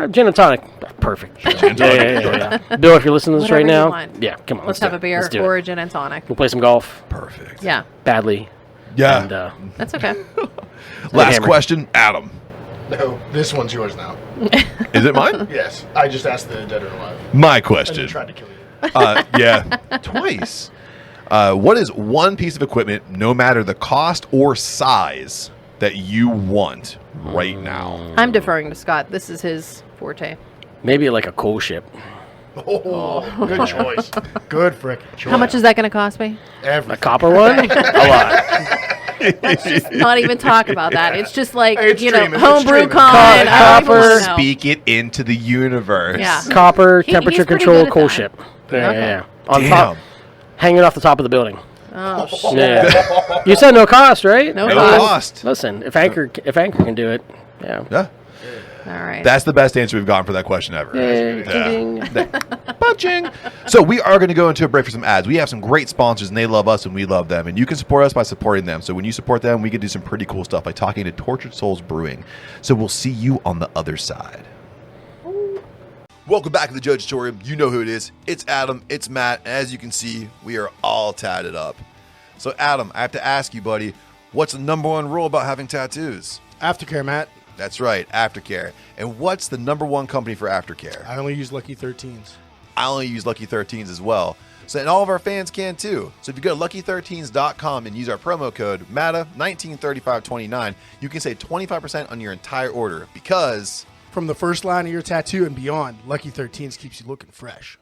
Gin and tonic. Perfect. Yeah. Bill, if you're listening to this Whatever right you now, want. yeah, come on. Let's have a beer Let's do or it. a gin and tonic. We'll play some golf. Perfect. Yeah, Badly. Yeah. And, that's okay. Last hammer. question, Adam. No, this one's yours now. Is it mine? Yes. I just asked the dead or alive. My And question. then tried to kill you. Yeah, twice. What is one piece of equipment, no matter the cost or size, that you want right now? I'm deferring to Scott. This is his forte. maybe like a coal ship. Oh, good choice. Good frickin' choice. How much is that going to cost me? A Everything. copper one? A lot. Let's just not even talk about that. It's just like, It's streaming, it's homebrew streaming. con. I don't even Copper. wanna know. Speak it into the universe. Yeah. Copper, He's temperature pretty control good at coal that. ship. Yeah, Okay. yeah. On Damn. top, hanging off the top of the building. Oh, shit. Yeah. You said no cost, right? No No cost. cost. Listen, if Anchor can do it, yeah. Yeah. All right. That's the best answer we've gotten for that question ever. Yay, Yeah. ding. Punching. So we are going to go into a break for some ads. We have some great sponsors, and they love us, and we love them. And you can support us by supporting them. So when you support them, we can do some pretty cool stuff, like talking to Tortured Souls Brewing. So we'll see you on the other side. Welcome back to the Jojitorium. You know who it is. It's Adam. It's Matt. And as you can see, we are all tatted up. So Adam, I have to ask you, buddy, what's the number one rule about having tattoos? Aftercare, Matt. That's right, aftercare. And what's the number one company for aftercare? I only use Lucky 13s. I only use Lucky 13s as well. So, and all of our fans can too. So if you go to lucky13s.com and use our promo code MATA193529, you can save 25% on your entire order because From the first line of your tattoo and beyond, Lucky 13s keeps you looking fresh.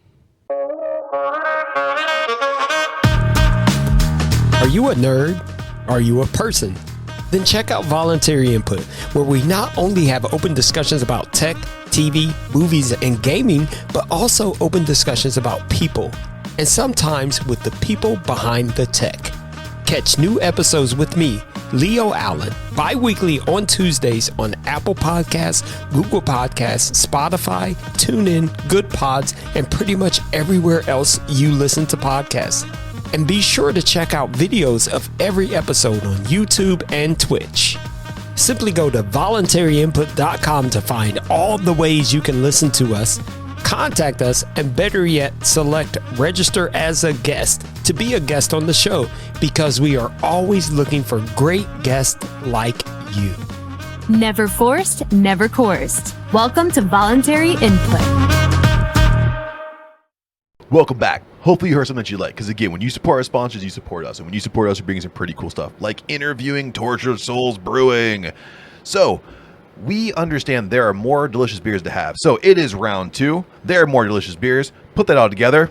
Are you a nerd? Are you a person? Then check out Voluntary Input, where we not only have open discussions about tech, TV, movies, and gaming, but also open discussions about people, and sometimes with the people behind the tech. Catch new episodes with me, Leo Allen, bi-weekly on Tuesdays on Apple Podcasts, Google Podcasts, Spotify, TuneIn, Good Pods, and pretty much everywhere else you listen to podcasts. And be sure to check out videos of every episode on YouTube and Twitch. Simply go to voluntaryinput.com to find all the ways you can listen to us, contact us, and better yet, select register as a guest to be a guest on the show, because we are always looking for great guests like you. Never forced, never coerced. Welcome to Voluntary Input. welcome back. Hopefully you heard something that you like, because again, when you support our sponsors, you support us, and when you support us, we're bringing some pretty cool stuff, like interviewing Tortured Souls Brewing. So we understand there are more delicious beers to have. So it is round 2. There are more delicious beers. Put that all together.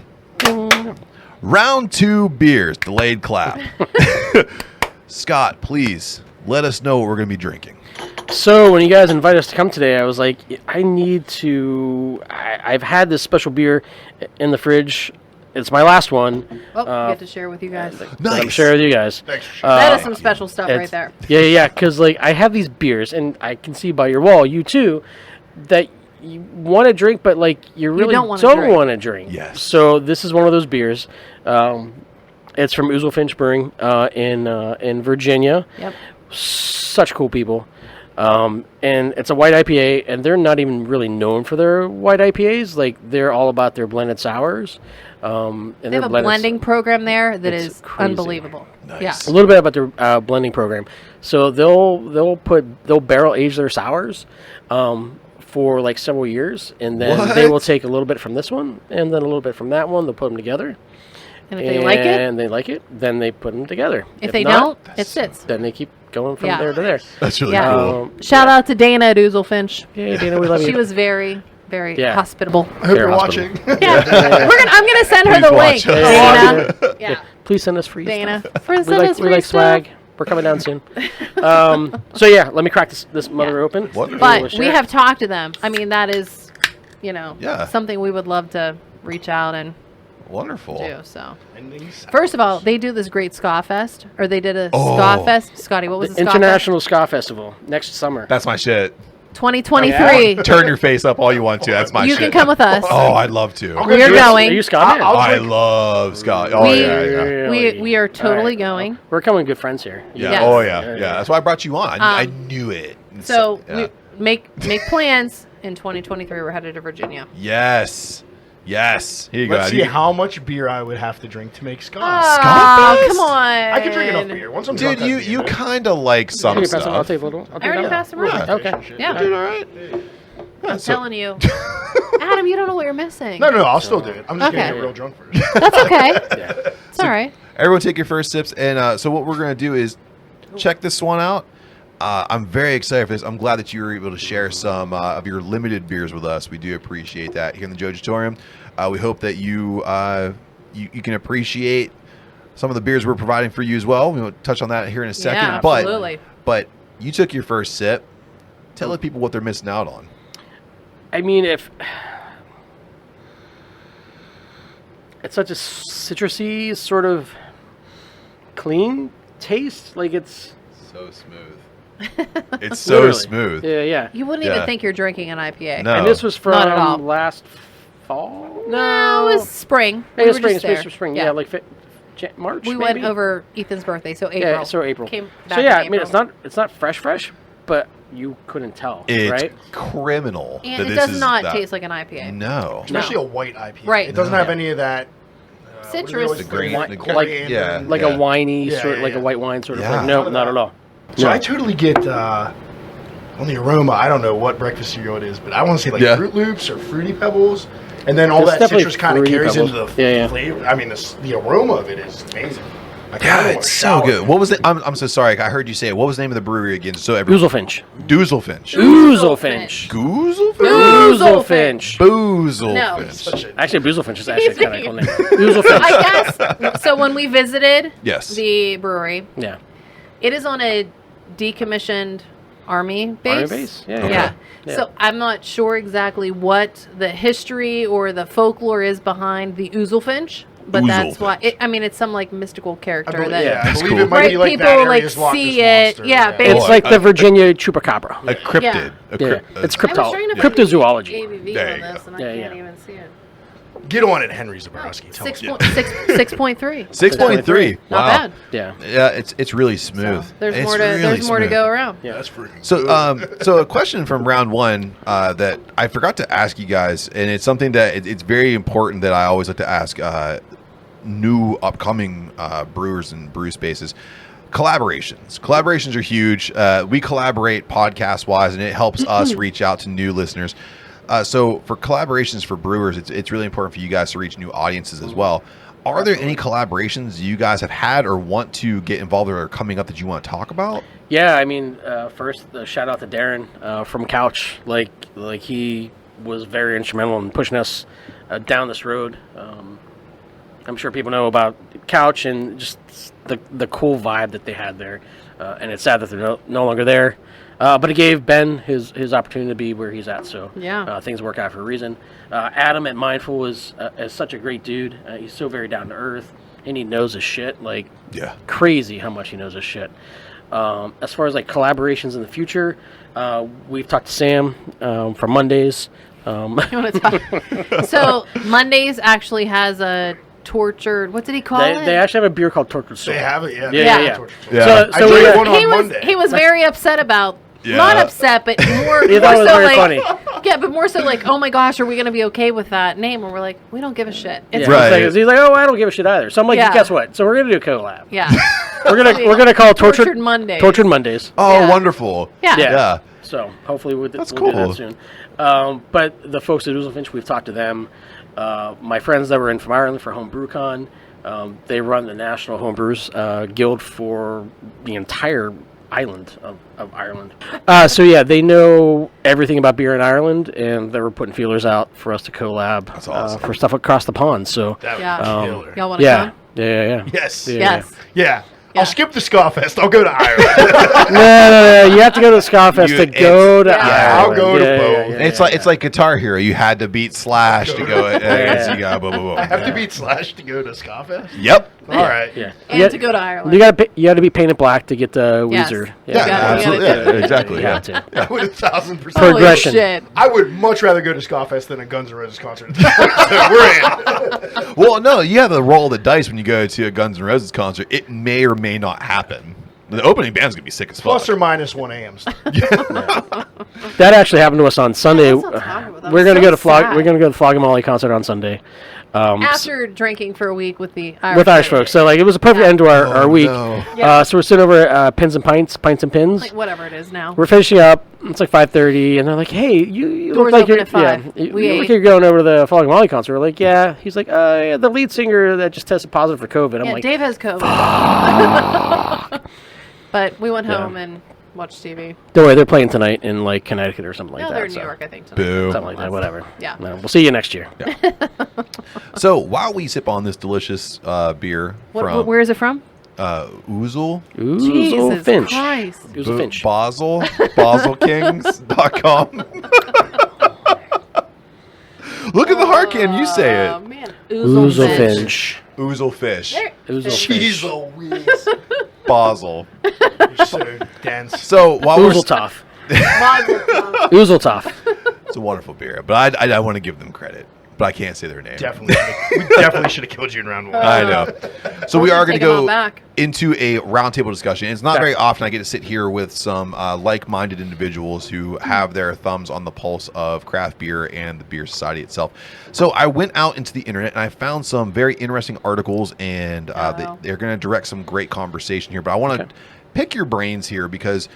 Round 2 beers. Delayed clap. Scott, please let us know what we're going to be drinking. So when you guys invited us to come today, I was like, I need to. I've had this special beer in the fridge. It's my last one. Well, we get to share with you guys. Nice. I'm sharing with you guys. Thanks for That is some special stuff right It's- there. Yeah, because like I have these beers, and I can see by your wall, you too, that you want to drink, but like you really don't don't wanna want drink. to drink. Yes. So this is one of those beers. It's from Oozlefinch Brewing in Virginia. Yep. Such cool people. And it's a white IPA, and they're not even really known for their white IPAs. Like they're all about their blended sours. And They have a blending program there that It's is crazy. unbelievable. Nice. Yeah. A little bit about their blending program. So they'll barrel age their sours for like several years, and then they will What? take a little bit from this one and then a little bit from that one. They'll put them together. And if they like it, and they like it, then they put them together. if they not, don't, it sits. then they keep going from Yeah. there to there. That's really Yeah. cool. Shout out to Dana at Oozlefinch. Yeah, Dana, we love you. She was very, very Yeah. hospitable. I hope They're you're hospitable. watching. Yeah. I'm gonna send her Please the watch link. us. Dana. Yeah. Please send us free Dana. stuff. For We send like, us we free like stuff. swag. We're coming down soon. So yeah, let me crack this mother open. What? We'll But share we it. have talked to them. I mean, that is, Yeah. something we would love to reach out and Wonderful. do. So, first of all, they do this great ska fest, or they did a ska fest. Scotty, what was the ska International Ska Festival next summer. That's my shit. 2023. Turn your face up all you want to. That's my You shit. can come with us. Oh, I'd love to. We are going. Are you Ska man? I love Scott. Oh, yeah. We are totally going. We're coming good friends here. Yeah. Yes. Oh, yeah. That's why I brought you on. I knew it. So yeah. we make plans. In 2023, we're headed to Virginia. Yes. Here you go. Let's see how much beer I would have to drink to make ska. Oh, come on. I can drink enough beer. Once I'm Dude, drunk, you kind of like some I'll stuff. take a little. I already passed them around. Okay. Yeah. Doing all right. I'm telling you. Adam, you don't know what you're missing. No, I'll still do it. I'm just Okay. going to get real drunk first. That's okay. It's all right. Everyone take your first sips. And so what we're going to do is check this one out. I'm very excited for this. I'm glad that you were able to share some of your limited beers with us. We do appreciate that here in the Jojitorium. We hope that you can appreciate some of the beers we're providing for you as well. We'll touch on that here in a second. Yeah, absolutely. But you took your first sip. Tell the people what they're missing out on. I mean, if it's such a citrusy sort of clean taste, like it's So smooth. It's so literally. smooth. Yeah. You wouldn't even think you're drinking an IPA. No. And this was Not at all. from last fall. No, it was spring. It was were just spring. there. It's spring. Yeah, like March. we maybe? went over Ethan's birthday, so April. Yeah, so April. Came So back yeah, in I mean, April. it's not fresh, but you couldn't tell, It's right? criminal. And that it this does is not that. taste like an IPA. No. Especially a white IPA. Right. It doesn't No. have any of that Citrus. The green, Like- the coriander. yeah, Like yeah. a winey Yeah, sort, yeah, like yeah. a white wine sort of Yeah. thing. No, not at all. So No. I totally get on the aroma. I don't know what breakfast cereal it is, but I want to say like Yeah. Fruit Loops or Fruity Pebbles, and then all It's that definitely citrus kind of Fruity carries Pebbles. into the Yeah. flavor. I mean, the aroma of it is amazing. I kinda Yeah, wanna it's so shower. good. What was it? I'm so sorry. I heard you say it. What was the name of the brewery again? So everyone. Oozlefinch. Oozlefinch. Oozlefinch. Oozlefinch. Oozlefinch. Boozlefinch. Such a- Actually, Boozlefinch is actually He's kind of making- cool name. Oozlefinch. I guess. So when we visited Yes. the brewery, Yeah. it is on a decommissioned army base. Army base? Yeah, Yeah. yeah. So I'm not sure exactly what the history or the folklore is behind the Oozlefinch, but that's why. It's some like mystical character I believe, that. yeah, I That's believe cool. it might Right, be like people, that like, area's Loch Ness see it. Monster, Yeah, basically. It's like the Virginia Chupacabra. A cryptid. Yeah. Yeah, it's I was trying to put cryptozoology. ABV There on you this, go. and Yeah, I can't yeah. even see it. Get on it, Henry Zabrowski. Tell us. 6.3. 6.3. Not Wow. bad. Yeah. Yeah, it's really smooth. There's It's more to really there's more to smooth. go around. Yeah. That's freaking So, good. so a question from round one that I forgot to ask you guys, and it's something that it's very important that I always like to ask new upcoming brewers and brew spaces. Collaborations are huge. We collaborate podcast wise, and it helps us reach out to new listeners. So for collaborations for brewers, it's really important for you guys to reach new audiences as well. Are there any collaborations you guys have had or want to get involved in or are coming up that you want to talk about? Yeah, I mean, first, shout out to Darren from Couch. Like he was very instrumental in pushing us down this road. I'm sure people know about Couch and just the cool vibe that they had there. And it's sad that they're no longer there. But it gave Ben his opportunity to be where he's at. So Yeah. things work out for a reason. Adam at Mindful is such a great dude. He's so very down to earth, and he knows his shit. Like, Yeah. crazy how much he knows his shit. As far as like collaborations in the future, we've talked to Sam from Mondays. You want to talk? So Mondays actually has a tortured. What did he call it? They actually have a beer called Tortured Souls. They have it, yeah. Yeah. Yeah. So I drank we, one on he was Monday. he was very upset about. Yeah. Not upset, but more, He more thought it was so very like, funny. yeah, but more so like, oh my gosh, are we going to be okay with that name? And we're like, we don't give a shit. It's Yeah. Right. He's like, oh, I don't give a shit either. So I'm like, Yeah. guess what? So we're gonna do a collab. Yeah. We're gonna call it Tortured Mondays. Tortured Mondays. Oh, Yeah. wonderful. Yeah. Yeah. So hopefully That's we'll do cool. that soon. But the folks at Oozlefinch, we've talked to them. My friends that were in from Ireland for HomebrewCon, they run the National Homebrewers Guild for the entire island of Ireland. So yeah, they know everything about beer in Ireland, and they were putting feelers out for us to collab. That's awesome. For stuff across the pond. So That Yeah. was killer. Y'all want to yeah. come? Yeah. Yes. Yeah. Yes. Yeah. I'll skip the Ska-Fest. I'll go to Ireland. No. You have to go to the Ska-Fest to go to Yeah. Ireland. I'll go to both. It's like Guitar Hero. You had to beat Slash to go. You got blah, blah, blah. I have to beat Slash to go to Ska-Fest? Yep. All right. Yeah. And to go to Ireland. You got to be painted black to get to Yes. Weezer. Yeah, absolutely. you gotta Yeah, exactly. You Yeah. have to. I would 1,000%. Holy Progression. shit. I would much rather go to Ska-Fest than a Guns N' Roses concert. So we're in. Well, no, you have to roll the dice when you go to a Guns N' Roses concert. It may or may not happen. The opening band's gonna be sick as fuck. Plus or minus 1 AMs. That actually happened to us on Sunday. that's not horrible. That We're was gonna so go to sad. We're gonna go to Flog and Molly concert on Sunday. After drinking for a week with the Irish With Irish folks, so like it was a perfect end to our week. no. Yeah. So we're sitting over at Pins and Pints and Pins. Like whatever it is now. We're finishing up. It's like 5:30, and they're like, "Hey, you Doors look like open you're at 5. you We look like ate. you're going over to the Flog and Molly concert." We're like, "Yeah." He's like, yeah, the lead singer that just tested positive for COVID." I'm Yeah, like, Dave has COVID. But we went home and watched TV. "Don't worry, they're playing tonight in like Connecticut or something like No, that." they're in so- New York, I think. Tonight. Boo. Something like that. Whatever. Yeah. No, we'll see you next year. So while we sip on this delicious beer from Where is it from? Oozle, Jesus Oozlefinch. Christ. Oozlefinch. Basel, BaselKings.com. Look at the hard cam. You say Oh, it. man. Oozlefinch. Oozlefish. There- Oozlefinch. Jeez Louise. Basel. You're so dense. So while we're Oozletoff. Mazel tov. Oozletoff. it's a wonderful beer, but I want to give them credit, but I can't say their name. We definitely should have killed you in round 1. I know. So we are going to take 'em all go back. into a roundtable discussion. It's not Okay. very often I get to sit here with some like-minded individuals who have their thumbs on the pulse of craft beer and the beer society itself. So I went out into the internet and I found some very interesting articles, and they're going to direct some great conversation here. But I want to pick your brains here because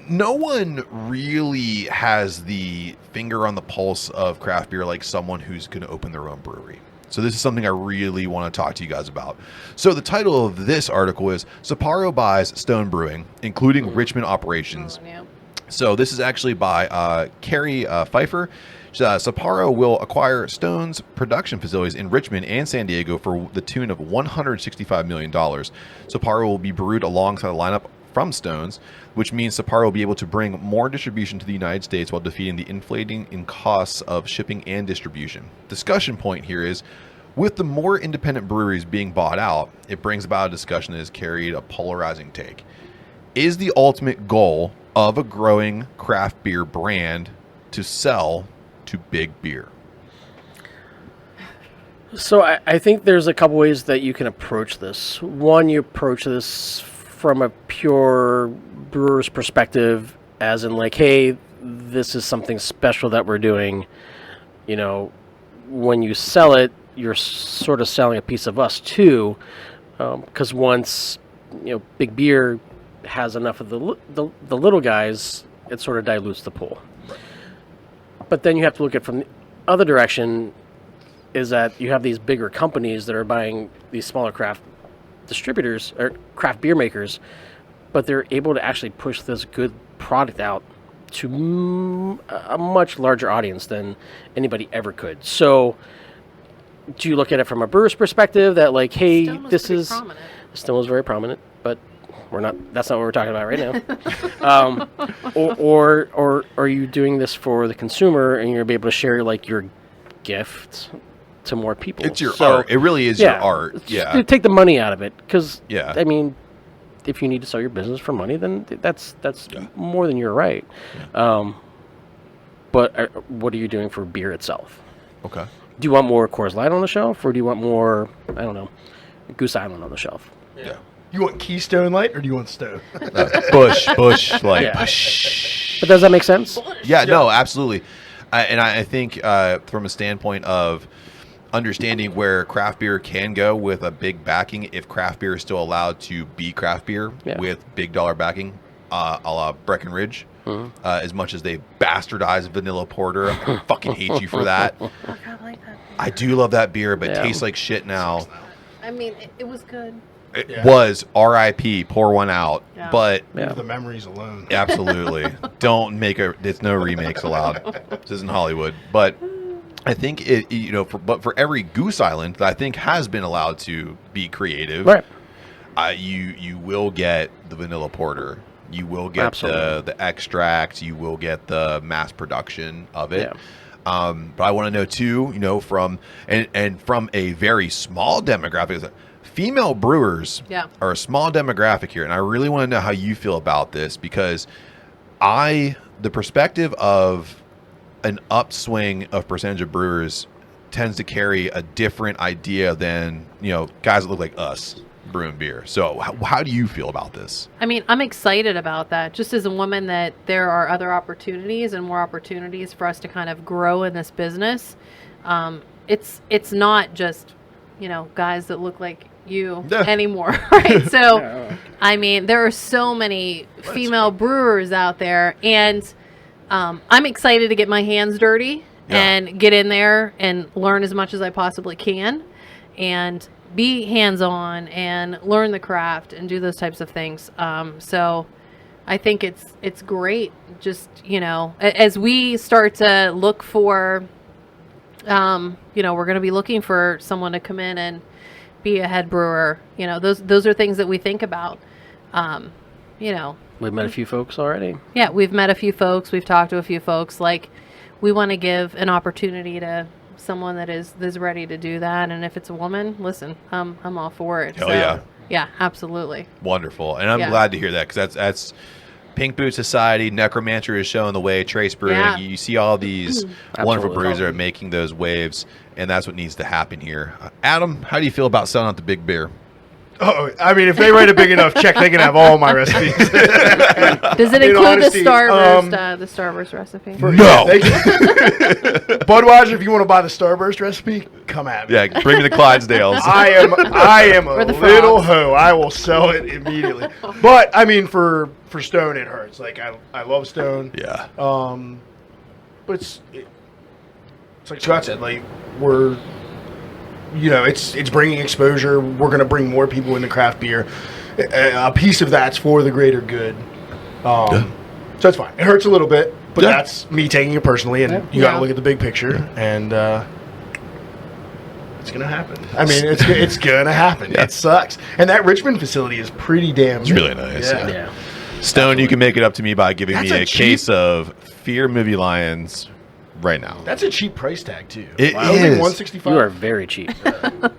no one really has the finger on the pulse of craft beer like someone who's going to open their own brewery. So this is something I really want to talk to you guys about. So the title of this article is Sapporo buys Stone Brewing, including Richmond operations. Yeah. So this is actually by Carrie Pfeiffer. Sapporo will acquire Stone's production facilities in Richmond and San Diego for the tune of $165 million. Sapporo will be brewed alongside the lineup from Stone's, which means Sapporo will be able to bring more distribution to the United States while defeating the inflating in costs of shipping and distribution. Discussion point here is, with the more independent breweries being bought out, it brings about a discussion that has carried a polarizing take. Is the ultimate goal of a growing craft beer brand to sell to big beer? So I think there's a couple ways that you can approach this. One, you approach this from a pure brewer's perspective, as in like, hey, this is something special that we're doing. You know, when you sell it, you're sort of selling a piece of us too, because once big beer has enough of the little guys, it sort of dilutes the pool. Right. But then you have to look at from the other direction, is that you have these bigger companies that are buying these smaller craft distributors or craft beer makers, but they're able to actually push this good product out to a much larger audience than anybody ever could. So do you look at it from a brewer's perspective that like, hey, Stone was this pretty is prominent. Stone was very prominent, but that's not what we're talking about right now. Or are you doing this for the consumer and you're able to share like your gift to more people? It's your art. It really is your art. Yeah. Take the money out of it, because Yeah. I mean, if you need to sell your business for money, then that's more than your right. Yeah. But what are you doing for beer itself? Okay. Do you want more Coors Light on the shelf, or do you want more, I don't know, Goose Island on the shelf? Yeah. You want Keystone Light or do you want Stone? Bush, like, Yeah. But does that make sense? Yeah, no, absolutely. I think from a standpoint of understanding where craft beer can go with a big backing, if craft beer is still allowed to be craft beer with big dollar backing, a la Breckenridge, as much as they bastardize vanilla porter, I fucking hate you for that. Oh, God, I like that. I do love that beer, but it Yeah. tastes like shit now. I mean, it was good. It was RIP, pour one out, Yeah. but Yeah. The memories alone. absolutely don't make there's no remakes allowed. This isn't Hollywood, but I think but for every Goose Island that I think has been allowed to be creative, Right. you will get the vanilla porter. You will get the extract. You will get the mass production of it. Yeah. But I want to know too, from from a very small demographic, female brewers are a small demographic here, and I really want to know how you feel about this, because the perspective of an upswing of percentage of brewers tends to carry a different idea than guys that look like us brewing beer. So how do you feel about this? I mean, I'm excited about that, just as a woman, that there are other opportunities and more opportunities for us to kind of grow in this business. It's not just guys that look like you anymore, right? So I mean, there are so many female brewers out there, and I'm excited to get my hands dirty and get in there and learn as much as I possibly can, and be hands-on and learn the craft and do those types of things. So I think it's great. Just, as we start to look for, we're going to be looking for someone to come in and be a head brewer. Those are things that we think about. We've met a few folks already. Yeah, we've met a few folks. We've talked to a few folks. Like, we want to give an opportunity to someone that is ready to do that, and if it's a woman, listen, I'm all for it. Hell yeah, absolutely. Wonderful. And I'm glad to hear that, because that's Pink Boot Society, Necromancer is showing the way, Trace Brewing. You see all these wonderful brews that are making those waves, and that's what needs to happen here. Adam, how do you feel about selling out the big beer? Oh, I mean, if they write a big enough check, they can have all my recipes. Does it include the Starburst recipe? No. Budweiser, if you want to buy the Starburst recipe, come at me. Yeah, bring me the Clydesdales. I am a little hoe. I will sell it immediately. But I mean, for Stone, it hurts. Like, I love Stone. Yeah. But it's like Scott said. Like, we're. It's bringing exposure. We're going to bring more people into craft beer. A piece of that's for the greater good. So it's fine. It hurts a little bit, but that's me taking it personally, and you got to look at the big picture, and it's going to happen. I mean, it's going to happen. It sucks. And that Richmond facility is pretty damn good. It's really nice. Yeah. Stone, Absolutely. You can make it up to me by giving me a case of Fear Movie Lions right now. That's a cheap price tag too. It is. $165. You are very cheap.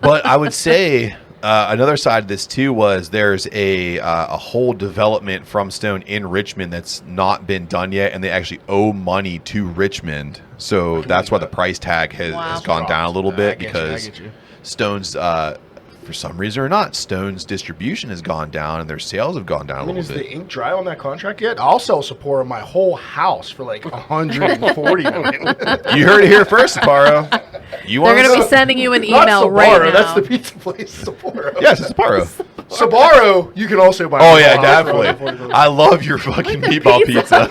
But I would say another side of this too was there's a whole development from Stone in Richmond that's not been done yet, and they actually owe money to Richmond. So that's why the price tag has gone down a little bit, because Stone's for some reason or not, Stone's distribution has gone down and their sales have gone down a little bit. Is the ink dry on that contract yet? I'll sell Sapporo my whole house for like $140 million. You heard it here first, Sapporo. They're going to be sending you an email right now. That's the pizza place, Sapporo. Yes, it's Sapporo. Sabaro, you can also buy. Oh yeah, definitely. I love your fucking meatball pizza.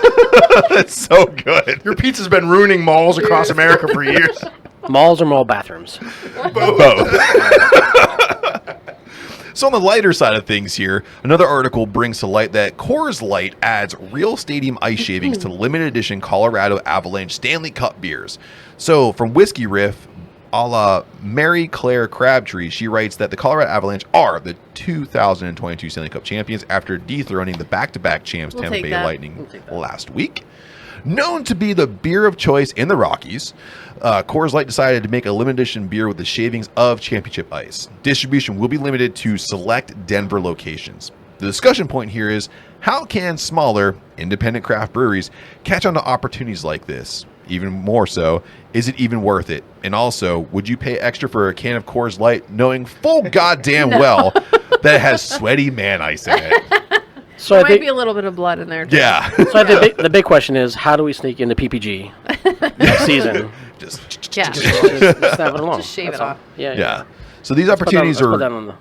It's so good. Your pizza's been ruining malls across America for years. Malls or mall bathrooms? Both. So on the lighter side of things here, another article brings to light that Coors Light adds real stadium ice shavings to limited edition Colorado Avalanche Stanley Cup beers. So from Whiskey Riff, a la Mary Claire Crabtree, she writes that the Colorado Avalanche are the 2022 Stanley Cup champions after dethroning the back-to-back champs Tampa Bay Lightning last week. Known to be the beer of choice in the Rockies, Coors Light decided to make a limited edition beer with the shavings of championship ice. Distribution will be limited to select Denver locations. The discussion point here is, how can smaller, independent craft breweries catch on to opportunities like this? Even more so, is it even worth it? And also, would you pay extra for a can of Coors Light knowing full goddamn well that it has sweaty man ice in it? So there might be a little bit of blood in there, too. Yeah. So the big question is, how do we sneak into PPG next season? Just have it along. Just shave it off. Yeah. So these opportunities are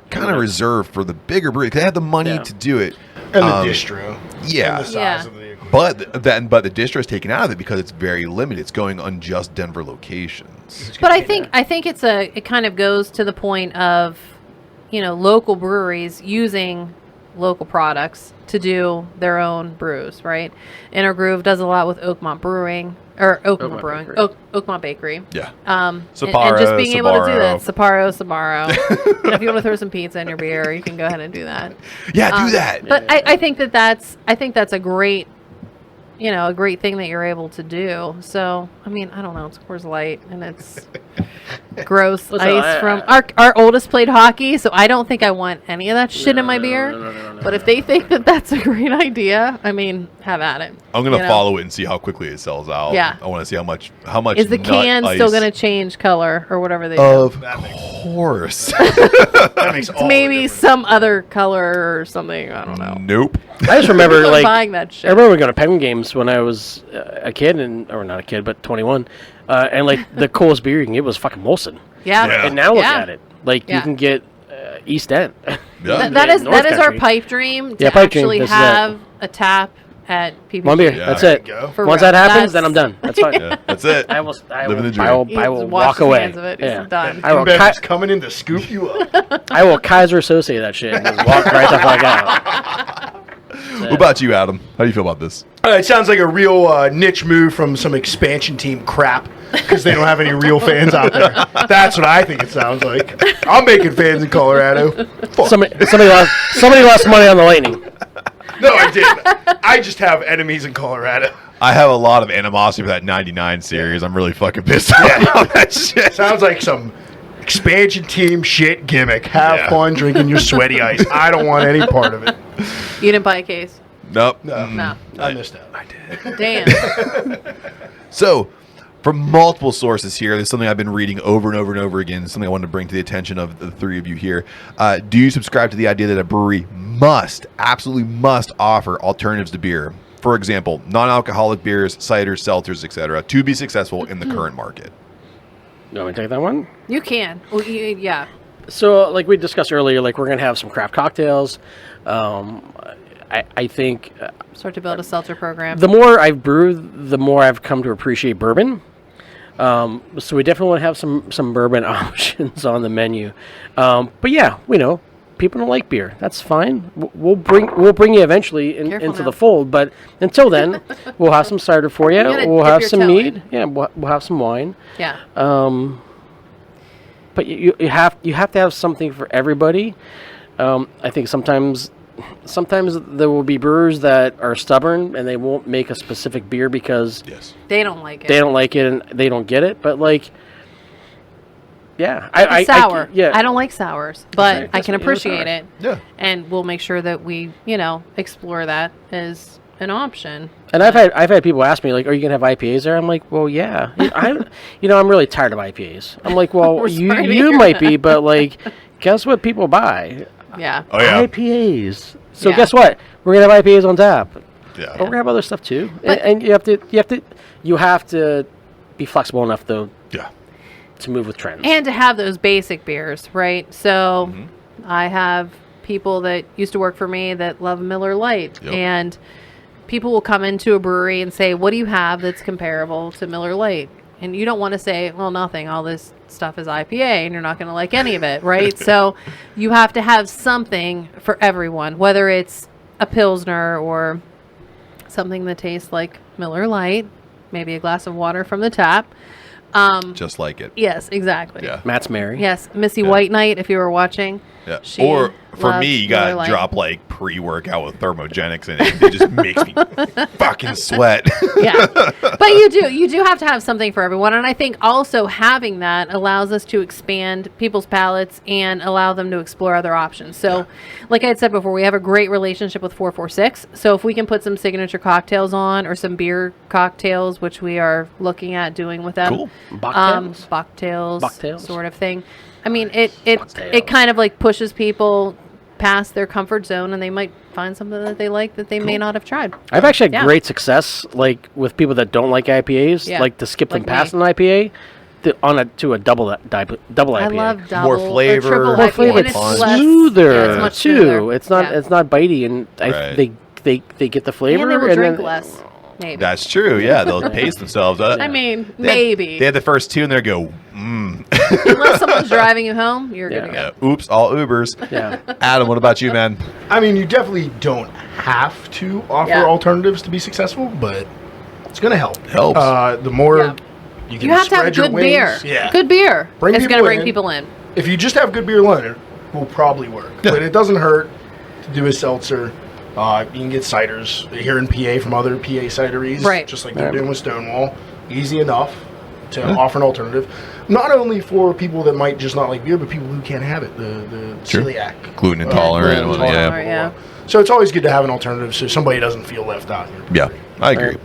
kind of reserved for the bigger breweries. They have the money to do it. And the distro. Yeah. And the size of the equipment. But the distro is taken out of it because it's very limited. It's going on just Denver locations. But I think it kind of goes to the point of, local breweries using local products to do their own brews, right? Inner Groove does a lot with Oakmont Brewing, or Oakmont Brewing, Oakmont Bakery. Yeah. And Sapporo, just being able to do that. Sabaro. Sabaro. If you want to throw some pizza in your beer, you can go ahead and do that. Yeah, do that. But I think that's a great, a great thing that you're able to do. So, I mean, I don't know. It's Coors Light, and it's gross ice from our oldest played hockey, so I don't think I want any of that shit in my beer. But if they think that that's a great idea, I mean, have at it. I'm gonna follow it and see how quickly it sells out. Yeah. I want to see how much is the can nut still ice- gonna change color or whatever they do? Of course. That makes all the Maybe difference. some other color or something. I don't know. Nope. I just remember I'm like buying that shit. I remember going to Penguin games when I was a kid, or not a kid, but 21, and like the coolest beer you can get was fucking Molson. Yeah. Yeah. And now look Yeah. at it, like you Yeah. can get East End. Yeah. That is North our Country. pipe dream to Yeah, pipe dream, actually this is have a tap at PPG. One beer. Yeah. That's There it. you go. For Once real. that happens, then I'm done. That's fine. Yeah, that's it. I will Living the dream. I will He's walk washed away. hands of it. He's done. I will Bev's coming in to scoop you up. I will Kaiser associate that shit and just walk right the fuck out. What about you, Adam? How do you feel about this? It sounds like a real niche move from some expansion team crap because they don't have any real fans out there. That's what I think it sounds like. I'm making fans in Colorado. Fuck. Somebody lost money on the Lightning. No, I didn't. I just have enemies in Colorado. I have a lot of animosity for that 99 series. I'm really fucking pissed off about that shit. Sounds like some expansion team shit gimmick. Have fun drinking your sweaty ice. I don't want any part of it. You didn't buy a case. Nope. No. I missed out. I did. Damn. So, from multiple sources here, there's something I've been reading over and over and over again, something I wanted to bring to the attention of the three of you here. Do you subscribe to the idea that a brewery absolutely must offer alternatives to beer? For example, non-alcoholic beers, ciders, seltzers, etc., to be successful in the current market? You want me to take that one? You can. Well, yeah. So, like we discussed earlier, like we're gonna have some craft cocktails. I think Start to build a seltzer program. the more I've brewed, the more I've come to appreciate bourbon. So we definitely want to have some bourbon options on the menu. But yeah, we know people don't like beer. That's fine. We'll bring you eventually Careful into now. the fold. But until then, we'll have some cider for you. You gotta We'll dip have your some toe mead. in. Yeah, we'll have some wine. Yeah. But you have to have something for everybody. I think sometimes there will be brewers that are stubborn and they won't make a specific beer because They don't like it. they don't like it and they don't get it. But like, yeah, sour. yeah, I don't like sours, but right. I can That's appreciate sour. it. Yeah. And we'll make sure that we, explore that as an option. And I've had people ask me like, "Are you gonna have IPAs there?" I'm like, "Well, yeah." I'm really tired of IPAs. I'm like, "Well, We're you sorry to hear might that. be, but like, guess what people buy? Yeah. Oh, yeah. IPAs. So Yeah. guess what? We're gonna have IPAs on tap. Yeah. But we're gonna have other stuff too. But- And you have to be flexible enough though Yeah. to move with trends. And to have those basic beers, right? So I have people that used to work for me that love Miller Lite. Yep. And people will come into a brewery and say, what do you have that's comparable to Miller Lite? And you don't want to say, well, nothing. All this stuff is IPA, and you're not going to like any of it, right? So you have to have something for everyone, whether it's a Pilsner or something that tastes like Miller Lite, maybe a glass of water from the tap. Just like it. Yes, exactly. Yeah. Matt's Mary. Yes, Missy White Knight, if you were watching. Yeah. She Or for loves me, you Miller gotta Lite. drop like pre-workout with thermogenics in it. It just makes me fucking sweat. Yeah. But you do have to have something for everyone. And I think also having that allows us to expand people's palates and allow them to explore other options. So like I had said before, we have a great relationship with 446. So if we can put some signature cocktails on or some beer cocktails, which we are looking at doing with them. Cool. Mocktails? Sort of thing. I mean, it kind of like pushes people past their comfort zone, and they might find something that they like that they may not have tried. I've actually had Yeah. great success, like with people that don't like IPAs, Yeah. like to skip them Like past me. an IPA to a double IPA. I love double More or flavor, triple More IPA, flavor, and it's it's less- smoother yeah, it's much too. smoother. It's not Yeah. it's not bitey, and Right. they get the flavor. And they will and drink then- less. Maybe. That's true. Yeah, they'll pace themselves. I mean, maybe. They had the first two, and they go, Unless someone's driving you home, you're good to go. oops, all Ubers. Yeah. Adam, what about you, man? I mean, you definitely don't have to offer alternatives to be successful, but it's going to help. Helps. The more you can You have to have spread your good wings. beer. Yeah. Good beer. Bring It's people going to bring in. people in. If you just have good beer alone, it will probably work. Yeah. But it doesn't hurt to do a seltzer. You can get ciders here in PA from other PA cideries, Right. just like they're doing with Stonewall. Easy enough to offer an alternative. Not only for people that might just not like beer, but people who can't have it, the celiac. Gluten intolerant. gluten intolerant, yeah. So it's always good to have an alternative so somebody doesn't feel left out. Yeah, I agree.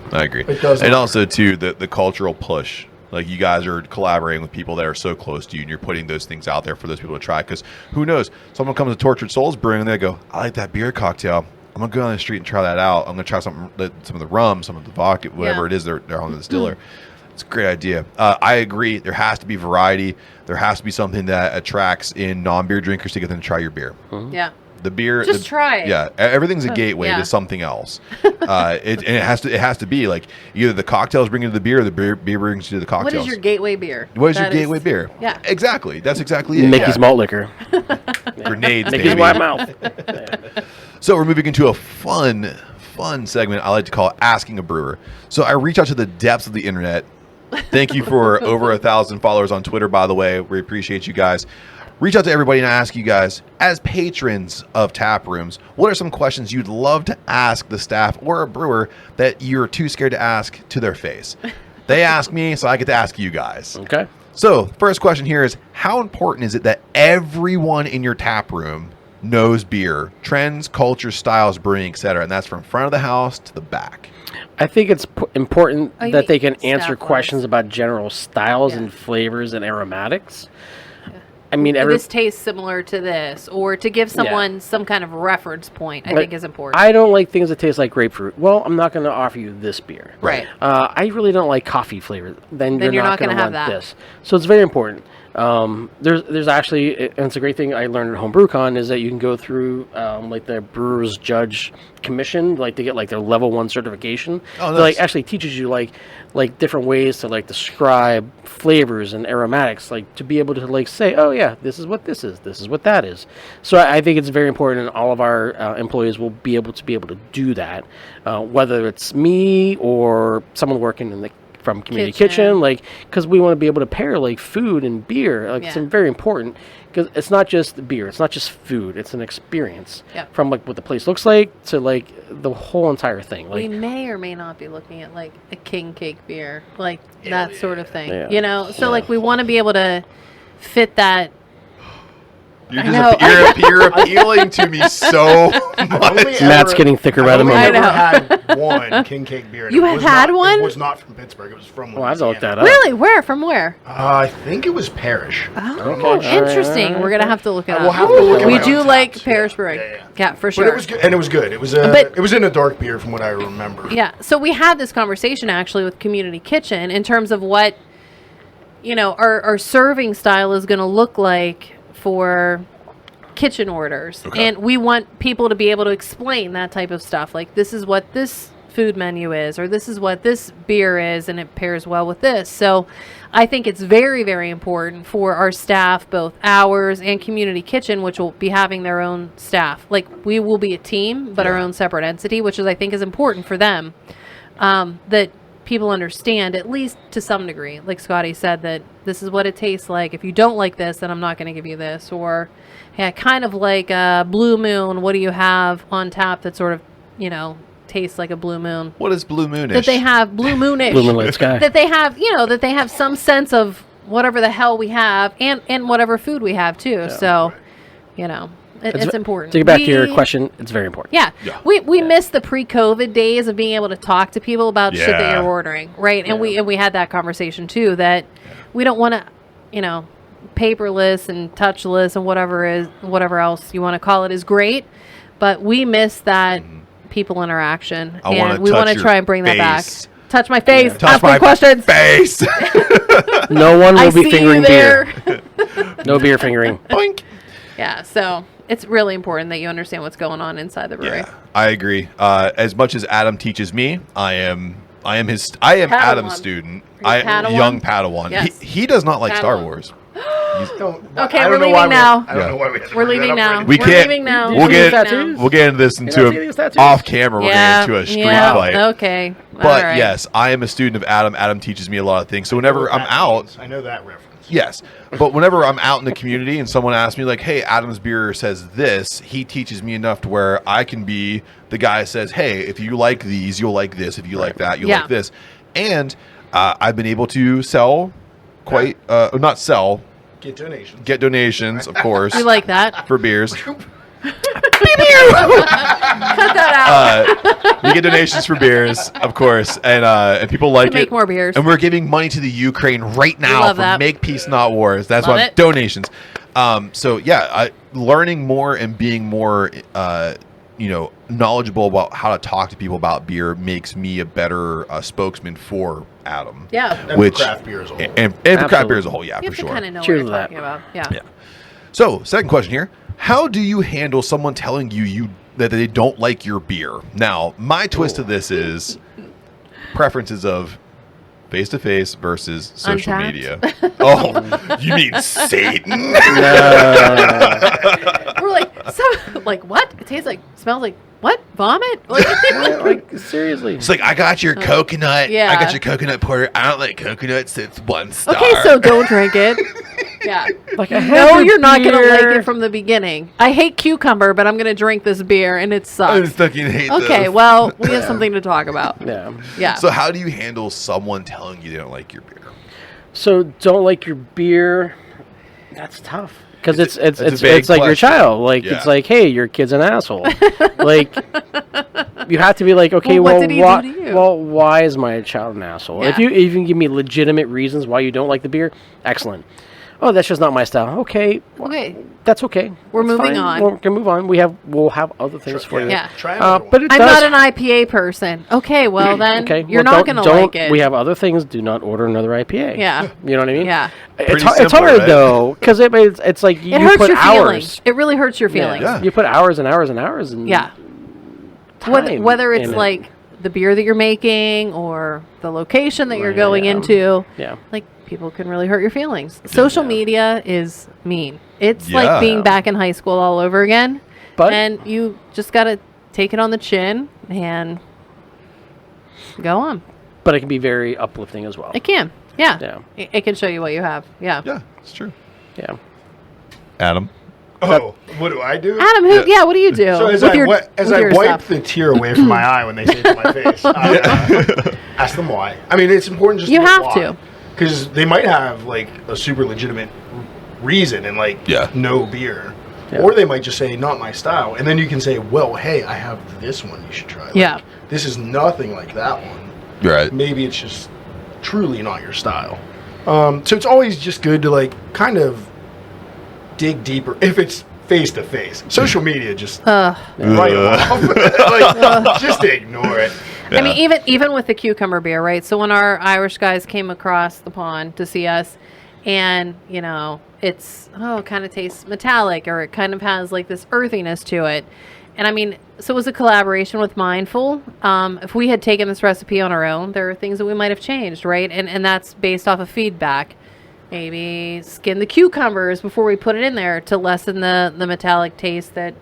It does And not also, too, the cultural push. Like, you guys are collaborating with people that are so close to you, and you're putting those things out there for those people to try. Because who knows? Someone comes to Tortured Souls Brewing, and they go, I like that beer cocktail. I'm going to go on the street and try that out. I'm going to try some of the rum, some of the vodka, whatever it is they're on the distiller. It's a great idea. I agree. There has to be variety. There has to be something that attracts in non-beer drinkers to get them to try your beer. Yeah. The beer, Just try it. Yeah, everything's a gateway Yeah. to something else. It has to be like either the cocktails bring you to the beer, or the beer brings you to the cocktails. What is your gateway beer? What is your gateway beer? Yeah. Exactly. That's exactly it. Mickey's malt liquor. Grenades, Mickey's baby. wide mouth. So we're moving into a fun segment I like to call Asking a Brewer. So I reach out to the depths of the internet. Thank you for over 1,000 followers on Twitter, by the way. We appreciate you guys. Reach out to everybody and ask you guys, as patrons of tap rooms, what are some questions you'd love to ask the staff or a brewer that you're too scared to ask to their face? They ask me, so I get to ask you guys. Okay. So, first question here is, how important is it that everyone in your tap room knows beer, trends, culture, styles, brewing, etc.? And that's from front of the house to the back. I think it's important Oh, you that they mean can answer staff-wise. questions about general styles Yeah. and flavors and aromatics. I mean, This tastes similar to this, or to give someone some kind of reference point, I Like, think is important. I don't like things that taste like grapefruit. Well, I'm not going to offer you this beer. Right. I really don't like coffee flavor. Then you're not going to have want that. this. So it's very important. There's actually, and it's a great thing I learned at HomebrewCon, is that you can go through like the Brewers Judge Commission, like to get like their level 1 certification. Oh, That, like nice. actually teaches you like different ways to like describe flavors and aromatics, like to be able to like say, oh yeah, this is what this is what that is. So I think it's very important, and all of our employees will be able to do that, whether it's me or someone working in the from community kitchen, like, because we want to be able to pair like food and beer, like it's very important, because it's not just beer, it's not just food, it's an experience. From like what the place looks like to like the whole entire thing. We Like, may or may not be looking at like a king cake beer, like that sort of thing. Yeah. You know, so like we want to be able to fit that. You're, know. you're appealing to me so much. Matt's getting thicker by the I've only moment. ever had one king cake beer. and You it had was had not- one? It was not from Pittsburgh. It was from well, I have to look that Louisiana. up. Really? Where? From where? I think it was Parish. Oh, interesting. We're gonna have to look it up. We'll have to look at we my do own like taps. Parish Brewing. Yeah, for sure. But it was good, and it was good. It was But- it was in a dark beer from what I remember. Yeah. So we had this conversation actually with Community Kitchen in terms of what, you know, our serving style is going to look like for kitchen orders. And we want people to be able to explain that type of stuff. Like, this is what this food menu is, or this is what this beer is, and it pairs well with this. So I think it's very, very important for our staff, both ours and Community Kitchen, which will be having their own staff. Like, we will be a team, but our own separate entity, which is, I think, is important for them. That people understand, at least to some degree. Like Scotty said, that this is what it tastes like. If you don't like this, then I'm not going to give you this. Or, hey, I kind of like a Blue Moon. What do you have on tap that sort of, you know, tastes like a Blue Moon? What is Blue Moonish? That they have Blue Moonish. Blue Moonlit Sky. That they have, you know, that they have some sense of whatever the hell we have, and whatever food we have too. So, you know, it's important. To get back to your question, it's very important. Yeah. We miss the pre-COVID days of being able to talk to people about shit that Yeah. you're ordering, right? And we had that conversation too, that we don't want to, you know, paperless and touchless and whatever else you want to call it is great, but we miss that people interaction, I wanna and we want touch to try and bring your that back. face. Touch my face. Touch Ask me my questions. face. No one I will be see fingering you there. beer. No beer fingering. Boink. Yeah, so it's really important that you understand what's going on inside the brewery. Yeah, I agree. As much as Adam teaches me, I am Adam's student. Padawan? Young Padawan. Yes. He does not like Star Padawan. Wars. Okay, we're leaving now. I don't know why we have to We're bring that leaving up now. right We We're can't. leaving now. We'll get tattoos? we'll get into this not see into these tattoos? off camera. We're getting into a street fight. Okay. But All right. yes, I am a student of Adam. Adam teaches me a lot of things. So whenever I'm out, I know that reference. yes. But whenever I'm out in the community and someone asks me like, "Hey, Adam's beer says this," he teaches me enough to where I can be the guy that says, "Hey, if you like these, you'll like this. If you like that, you'll Yeah. like this." And I've been able to sell quite, not sell, Get donations. get donations, of course, You like that? for beers. Cut that out. You get donations for beers, of course, and people like To make it. more beers. And we're giving money to the Ukraine right now love for that. Make Peace Not Wars. That's Love why it. donations. So yeah, learning more and being more, knowledgeable about how to talk to people about beer makes me a better spokesman for Adam. Yeah. And Which for craft beer as a whole. and for craft Absolutely. beer as a whole, yeah, You for have to sure. kind of know Cheers what to you're that. talking about. Yeah. Yeah. So, second question here. How do you handle someone telling you that they don't like your beer? Now, my twist to this is preferences of face-to-face versus social Untapped. media. Oh, you mean Satan? We're like what? It tastes like, smells like what? Vomit? Like, Like, seriously. It's like, I got your coconut. yeah. I got your coconut porter. I don't like coconuts. It's 1 star. okay, so don't drink it. Yeah. Like, I No, had your you're not going to like beer. it from the beginning. I hate cucumber, but I'm going to drink this beer and it I sucks. fucking hate Okay, those. well, we have something to talk about. Yeah. Yeah. So how do you handle someone telling you they don't like your beer? So don't like your beer. That's tough. Because it's a vague like your question. child. Like Yeah. it's like, hey, your kid's an asshole. Like you have to be like, okay, Well, well, what did he do to you? well, why is my child an asshole? If Yeah. you even give me legitimate reasons why you don't like the beer, excellent. Oh, that's just not my style. Okay, Okay. that's okay. We're That's moving fine. on. We can move on. We'll have other things for you. Yeah. Try another one. But it I'm does. not an IPA person. Okay, well then Okay, you're well, not going to don't- like it. We have other things. Do not order another IPA. Yeah. You know what I mean? Yeah. It's, Pretty it's simple, hard right? though, because it's like you It hurts put your hours. feelings. It really hurts your feelings. Yeah. You put hours and hours and hours and Yeah. time Whether it's in it. like the beer that you're making or the location that you're Right, going yeah. into, Yeah. like people can really hurt your feelings. Social media is mean. It's Yeah. like being back in high school all over again. But And you just got to take it on the chin and go on. but it can be very uplifting as well. It can. Yeah. Yeah. It can show you what you have. Yeah. Yeah, it's true. Yeah. Adam? Oh, what do I do? Adam, what do you do? So as with I, your, wi- as with I your wipe stuff? the tear away from my eye when they say it to my face, I ask them why. I mean, it's important just You to know have why. to. Because they might have like a super legitimate reason and like Yeah. no beer. Yeah. Or they might just say, not my style. And then you can say, well, hey, I have this one you should try. Like, Yeah. This is nothing like that one. Right. Maybe it's just truly not your style. So it's always just good to like kind of dig deeper if it's face to face. Social media just write them off. Like, just ignore it. I mean, even with the cucumber beer, right? So when our Irish guys came across the pond to see us, and it's it kind of tastes metallic, or it kind of has like this earthiness to it. And I mean, so it was a collaboration with Mindful. If we had taken this recipe on our own, there are things that we might have changed, right? And that's based off of feedback. Maybe skin the cucumbers before we put it in there to lessen the metallic taste that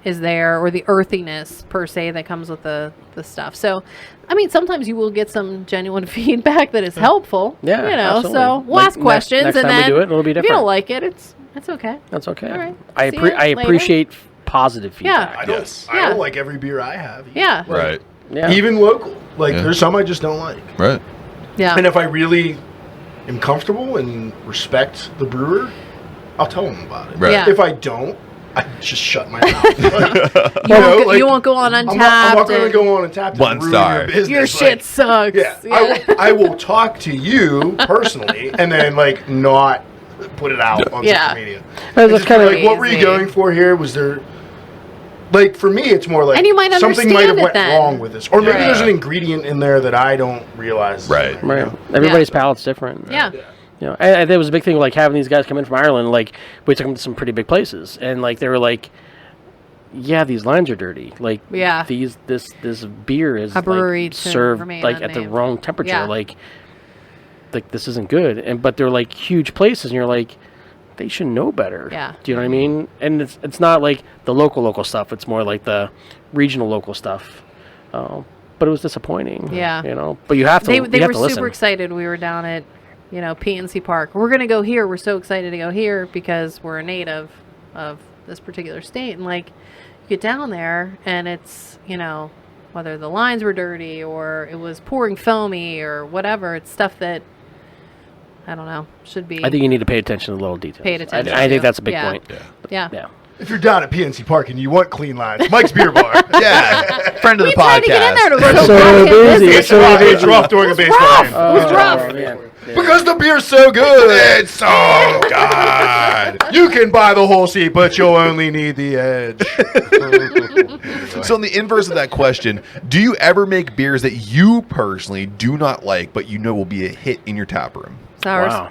is there, or the earthiness per se that comes with the stuff. So, I mean, sometimes you will get some genuine feedback that is helpful. Yeah, absolutely. So we'll Like ask questions, next and time we then do it, it'll be if you different. don't like it, it's okay. That's okay. All right. I See you later. appreciate positive feedback. I don't, Yes. I Yeah. don't like every beer I have. Yeah. Right. Yeah. Even local. Like, Yeah. there's some I just don't like. Right. Yeah. And if I really am comfortable and respect the brewer, I'll tell them about it. Right. Yeah. If I don't, I just shut my mouth. Like, You won't go on I'm Untapped. not going to and go on Untapped One and ruin star. your business. Your shit Like, sucks. Yeah, I will talk to you personally and then like not put it out on Yeah. social media. That's And just be kind of like, what were you Crazy. going for here? Was there like for me? It's more like And you might something might have understand it went then. wrong with this, or maybe Yeah. there's an ingredient in there that I don't realize. is in Right. there, you right. know? Everybody's palate's different. Yeah. You know, and there was a big thing like having these guys come in from Ireland. Like we took them to some pretty big places, and like they were like, "Yeah, these lines are dirty. Like, Yeah. this beer is A brewery like, to served remain like at the unnamed. wrong temperature. Yeah. Like this isn't good." But they're like huge places, and you're like, they should know better. Yeah. Do you know what I mean? And it's not like the local stuff. It's more like the regional local stuff. But it was disappointing. Yeah. You know, but you have to. They you were have to listen. super excited. We were down at, PNC Park. We're going to go here. We're so excited to go here because we're a native of this particular state. And, like, you get down there and it's, whether the lines were dirty or it was pouring foamy or whatever. It's stuff that, I don't know, should be I think you need to pay attention to the little details. paid attention I think to. that's a big Yeah. point. Yeah. Yeah. If you're down at PNC Park and you want clean lines, Mike's Beer Bar. Yeah, friend of the We tried to get in there podcast. to work. So busy. It's So rough. busy. It's rough during a baseball rough. game. It was rough. Oh, man. Yeah. Because the beer's so good. It's so good. You can buy the whole seat, but you'll only need the edge. So, in the inverse of that question, do you ever make beers that you personally do not like, but you know will be a hit in your tap room? Sours. Wow.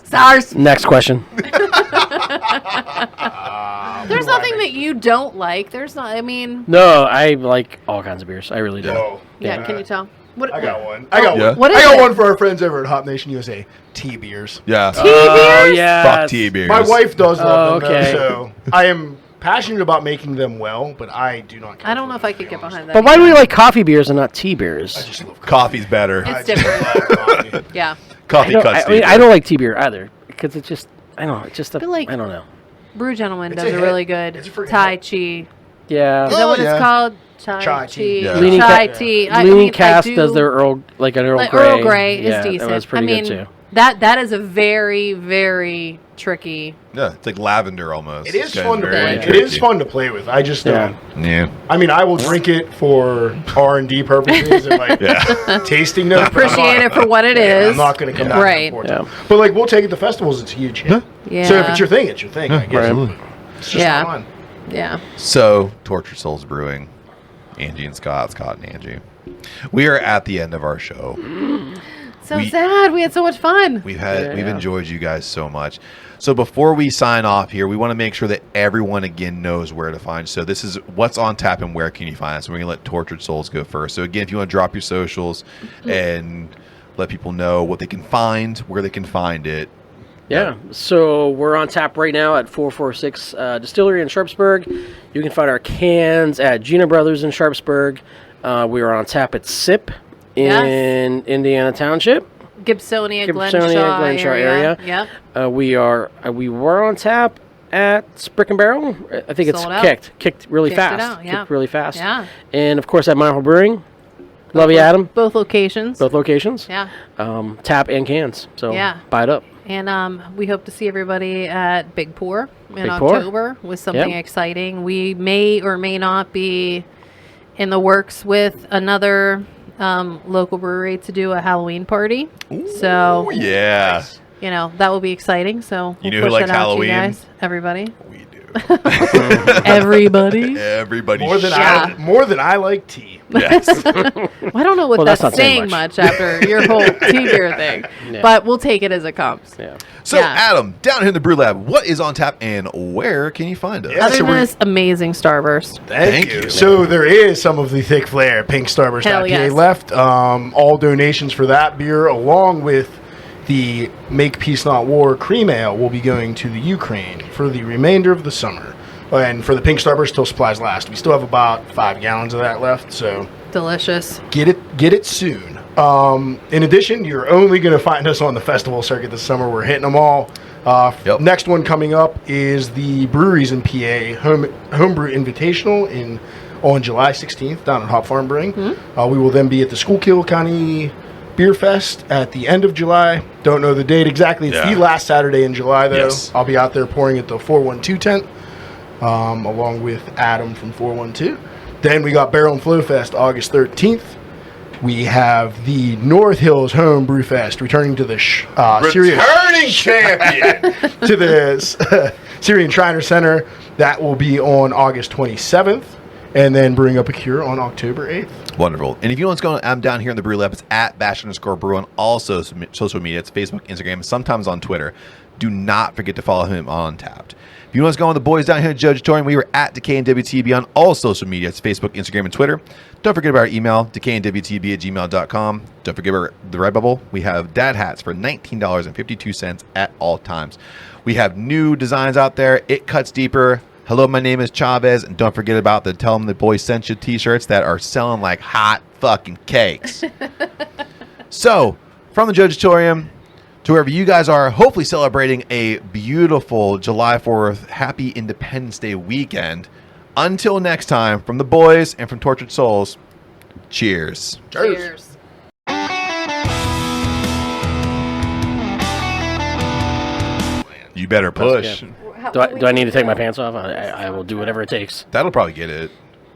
Sours. Next question. There's nothing that you don't like. There's not, No, I like all kinds of beers. I really do. Oh, yeah, can you tell? What, I got one. I got Yeah. one. What I is got it? one for our friends over at Hop Nation USA. Tea beers. Yeah. Tea beers? Yeah. Fuck tea beers. My wife does love them, okay. though, so I am passionate about making them well, but I do not care. I don't for know if them, I to could be get honest. behind that. But why do we like coffee beers and not tea beers? I just love Coffee's better. It's I just different. love coffee. Yeah. Coffee cuts I tea. mean, I don't like tea beer either because it's just, I don't know, it's just, But, like, I don't know. Brew Gentleman It's does a a hit. really good It's a freaking Tai hit. Chi. Yeah. Is that what yeah. it's called? Chai tea. Yeah. Leaning Chai Ca- tea. Leaning Cast does their Earl, like an Earl like Grey. Earl Grey Yeah, is decent. that was pretty I mean, good too. that is a very, very tricky. Yeah, it's like lavender almost. It is It's kinda fun to very play. tricky. It is fun to play with. I just Yeah. Yeah. I mean, I will drink it for R&D purposes and like tasting notes. but I'm Appreciate not- it for what it Yeah, is. I'm not going to come back Right. and forth. Yeah. But like, we'll take it to festivals. It's a huge hit. Yeah. So if it's your thing, it's your thing. I guess. Right. It's just Yeah. fun. Yeah. So, Tortured Souls Brewing, Angie and Scott, Scott and Angie. We are at the end of our show. So We- sad. We had so much fun. We've Yeah. enjoyed you guys so much. So before we sign off here, we want to make sure that everyone again knows where to find. So this is what's on tap and where can you find us. So we're gonna let Tortured Souls go first. So again, if you want to drop your socials and let people know what they can find, where they can find it. Yeah, so we're on tap right now at 446 Distillery in Sharpsburg. You can find our cans at Gina Brothers in Sharpsburg. We are on tap at SIP in Indiana Township. Gibsonia, Gibsonia, Glenshaw area. Yep. We were on tap at Brick and Barrel. I think it's Sold out. kicked really Kicked it fast. out, yeah. Kicked really fast. Yeah. And of course at Mile Brewing. Love you, Adam. Both locations. Both locations. Yeah. Tap and cans. So Yeah. buy it up. And we hope to see everybody at Big Pour in Big Pour. October with something Yep. exciting. We may or may not be in the works with another local brewery to do a Halloween party. So, Oh yeah, that will be exciting. So, You we'll know who push likes that out to Halloween? you guys. Everybody. we do. Everybody. Everybody. More than I like tea. Yes. Well, I don't know what Well, that's, that's not saying saying much after your whole tea beer thing. Yeah. But we'll take it as it comes. Yeah. So Yeah. Adam, down here in the Brew Lab, what is on tap and where can you find us? Yeah. Other so than we're- this amazing Starburst. Thank you. you. So there is some of the thick flair pink Starburst Hell IPA yes. left. All donations for that beer, along with the Make Peace Not War cream ale, will be going to the Ukraine for the remainder of the summer. And for the pink Starburst, till supplies last. We still have about 5 gallons of that left, so Delicious. get it soon. In addition, you're only going to find us on the festival circuit this summer. We're hitting them all. Yep. Next one coming up is the Breweries in PA Homebrew Invitational on July 16th down at Hop Farm Brewing. We will then be at the Schuylkill County Beer Fest at the end of July. Don't know the date exactly. It's Yeah. the last Saturday in July, though. Yes. I'll be out there pouring at the 412 tent along with Adam from 412. Then we got Barrel and Flow Fest August 13th. We have the North Hills Home Brew Fest returning to the Syrian champion. to the Syrian Shriner Center. That will be on August 27th. and then brewing up a cure on October 8th. Wonderful. And if you know what's going on, I'm down here in the Brew Lab. It's at @bash_brew on all social media. It's Facebook, Instagram, and sometimes on Twitter. Do not forget to follow him on Tapped. If you want to go on with the boys down here at Jojitorium, we were at Decay and WTB on all social media. It's Facebook, Instagram, and Twitter. Don't forget about our email, decayandwtb@gmail.com. Don't forget about the Redbubble. We have dad hats for $19.52 at all times. We have new designs out there. It cuts deeper. Hello, my name is Chavez. And don't forget about the Tell 'em the Boys Sent You t-shirts that are selling like hot fucking cakes. So, from the Jojitorium to wherever you guys are, hopefully celebrating a beautiful July 4th, happy Independence Day weekend. Until next time, from the boys and from Tortured Souls, cheers. Cheers. You better push. Do I need to take my pants off? I will do whatever it takes. That'll probably get it.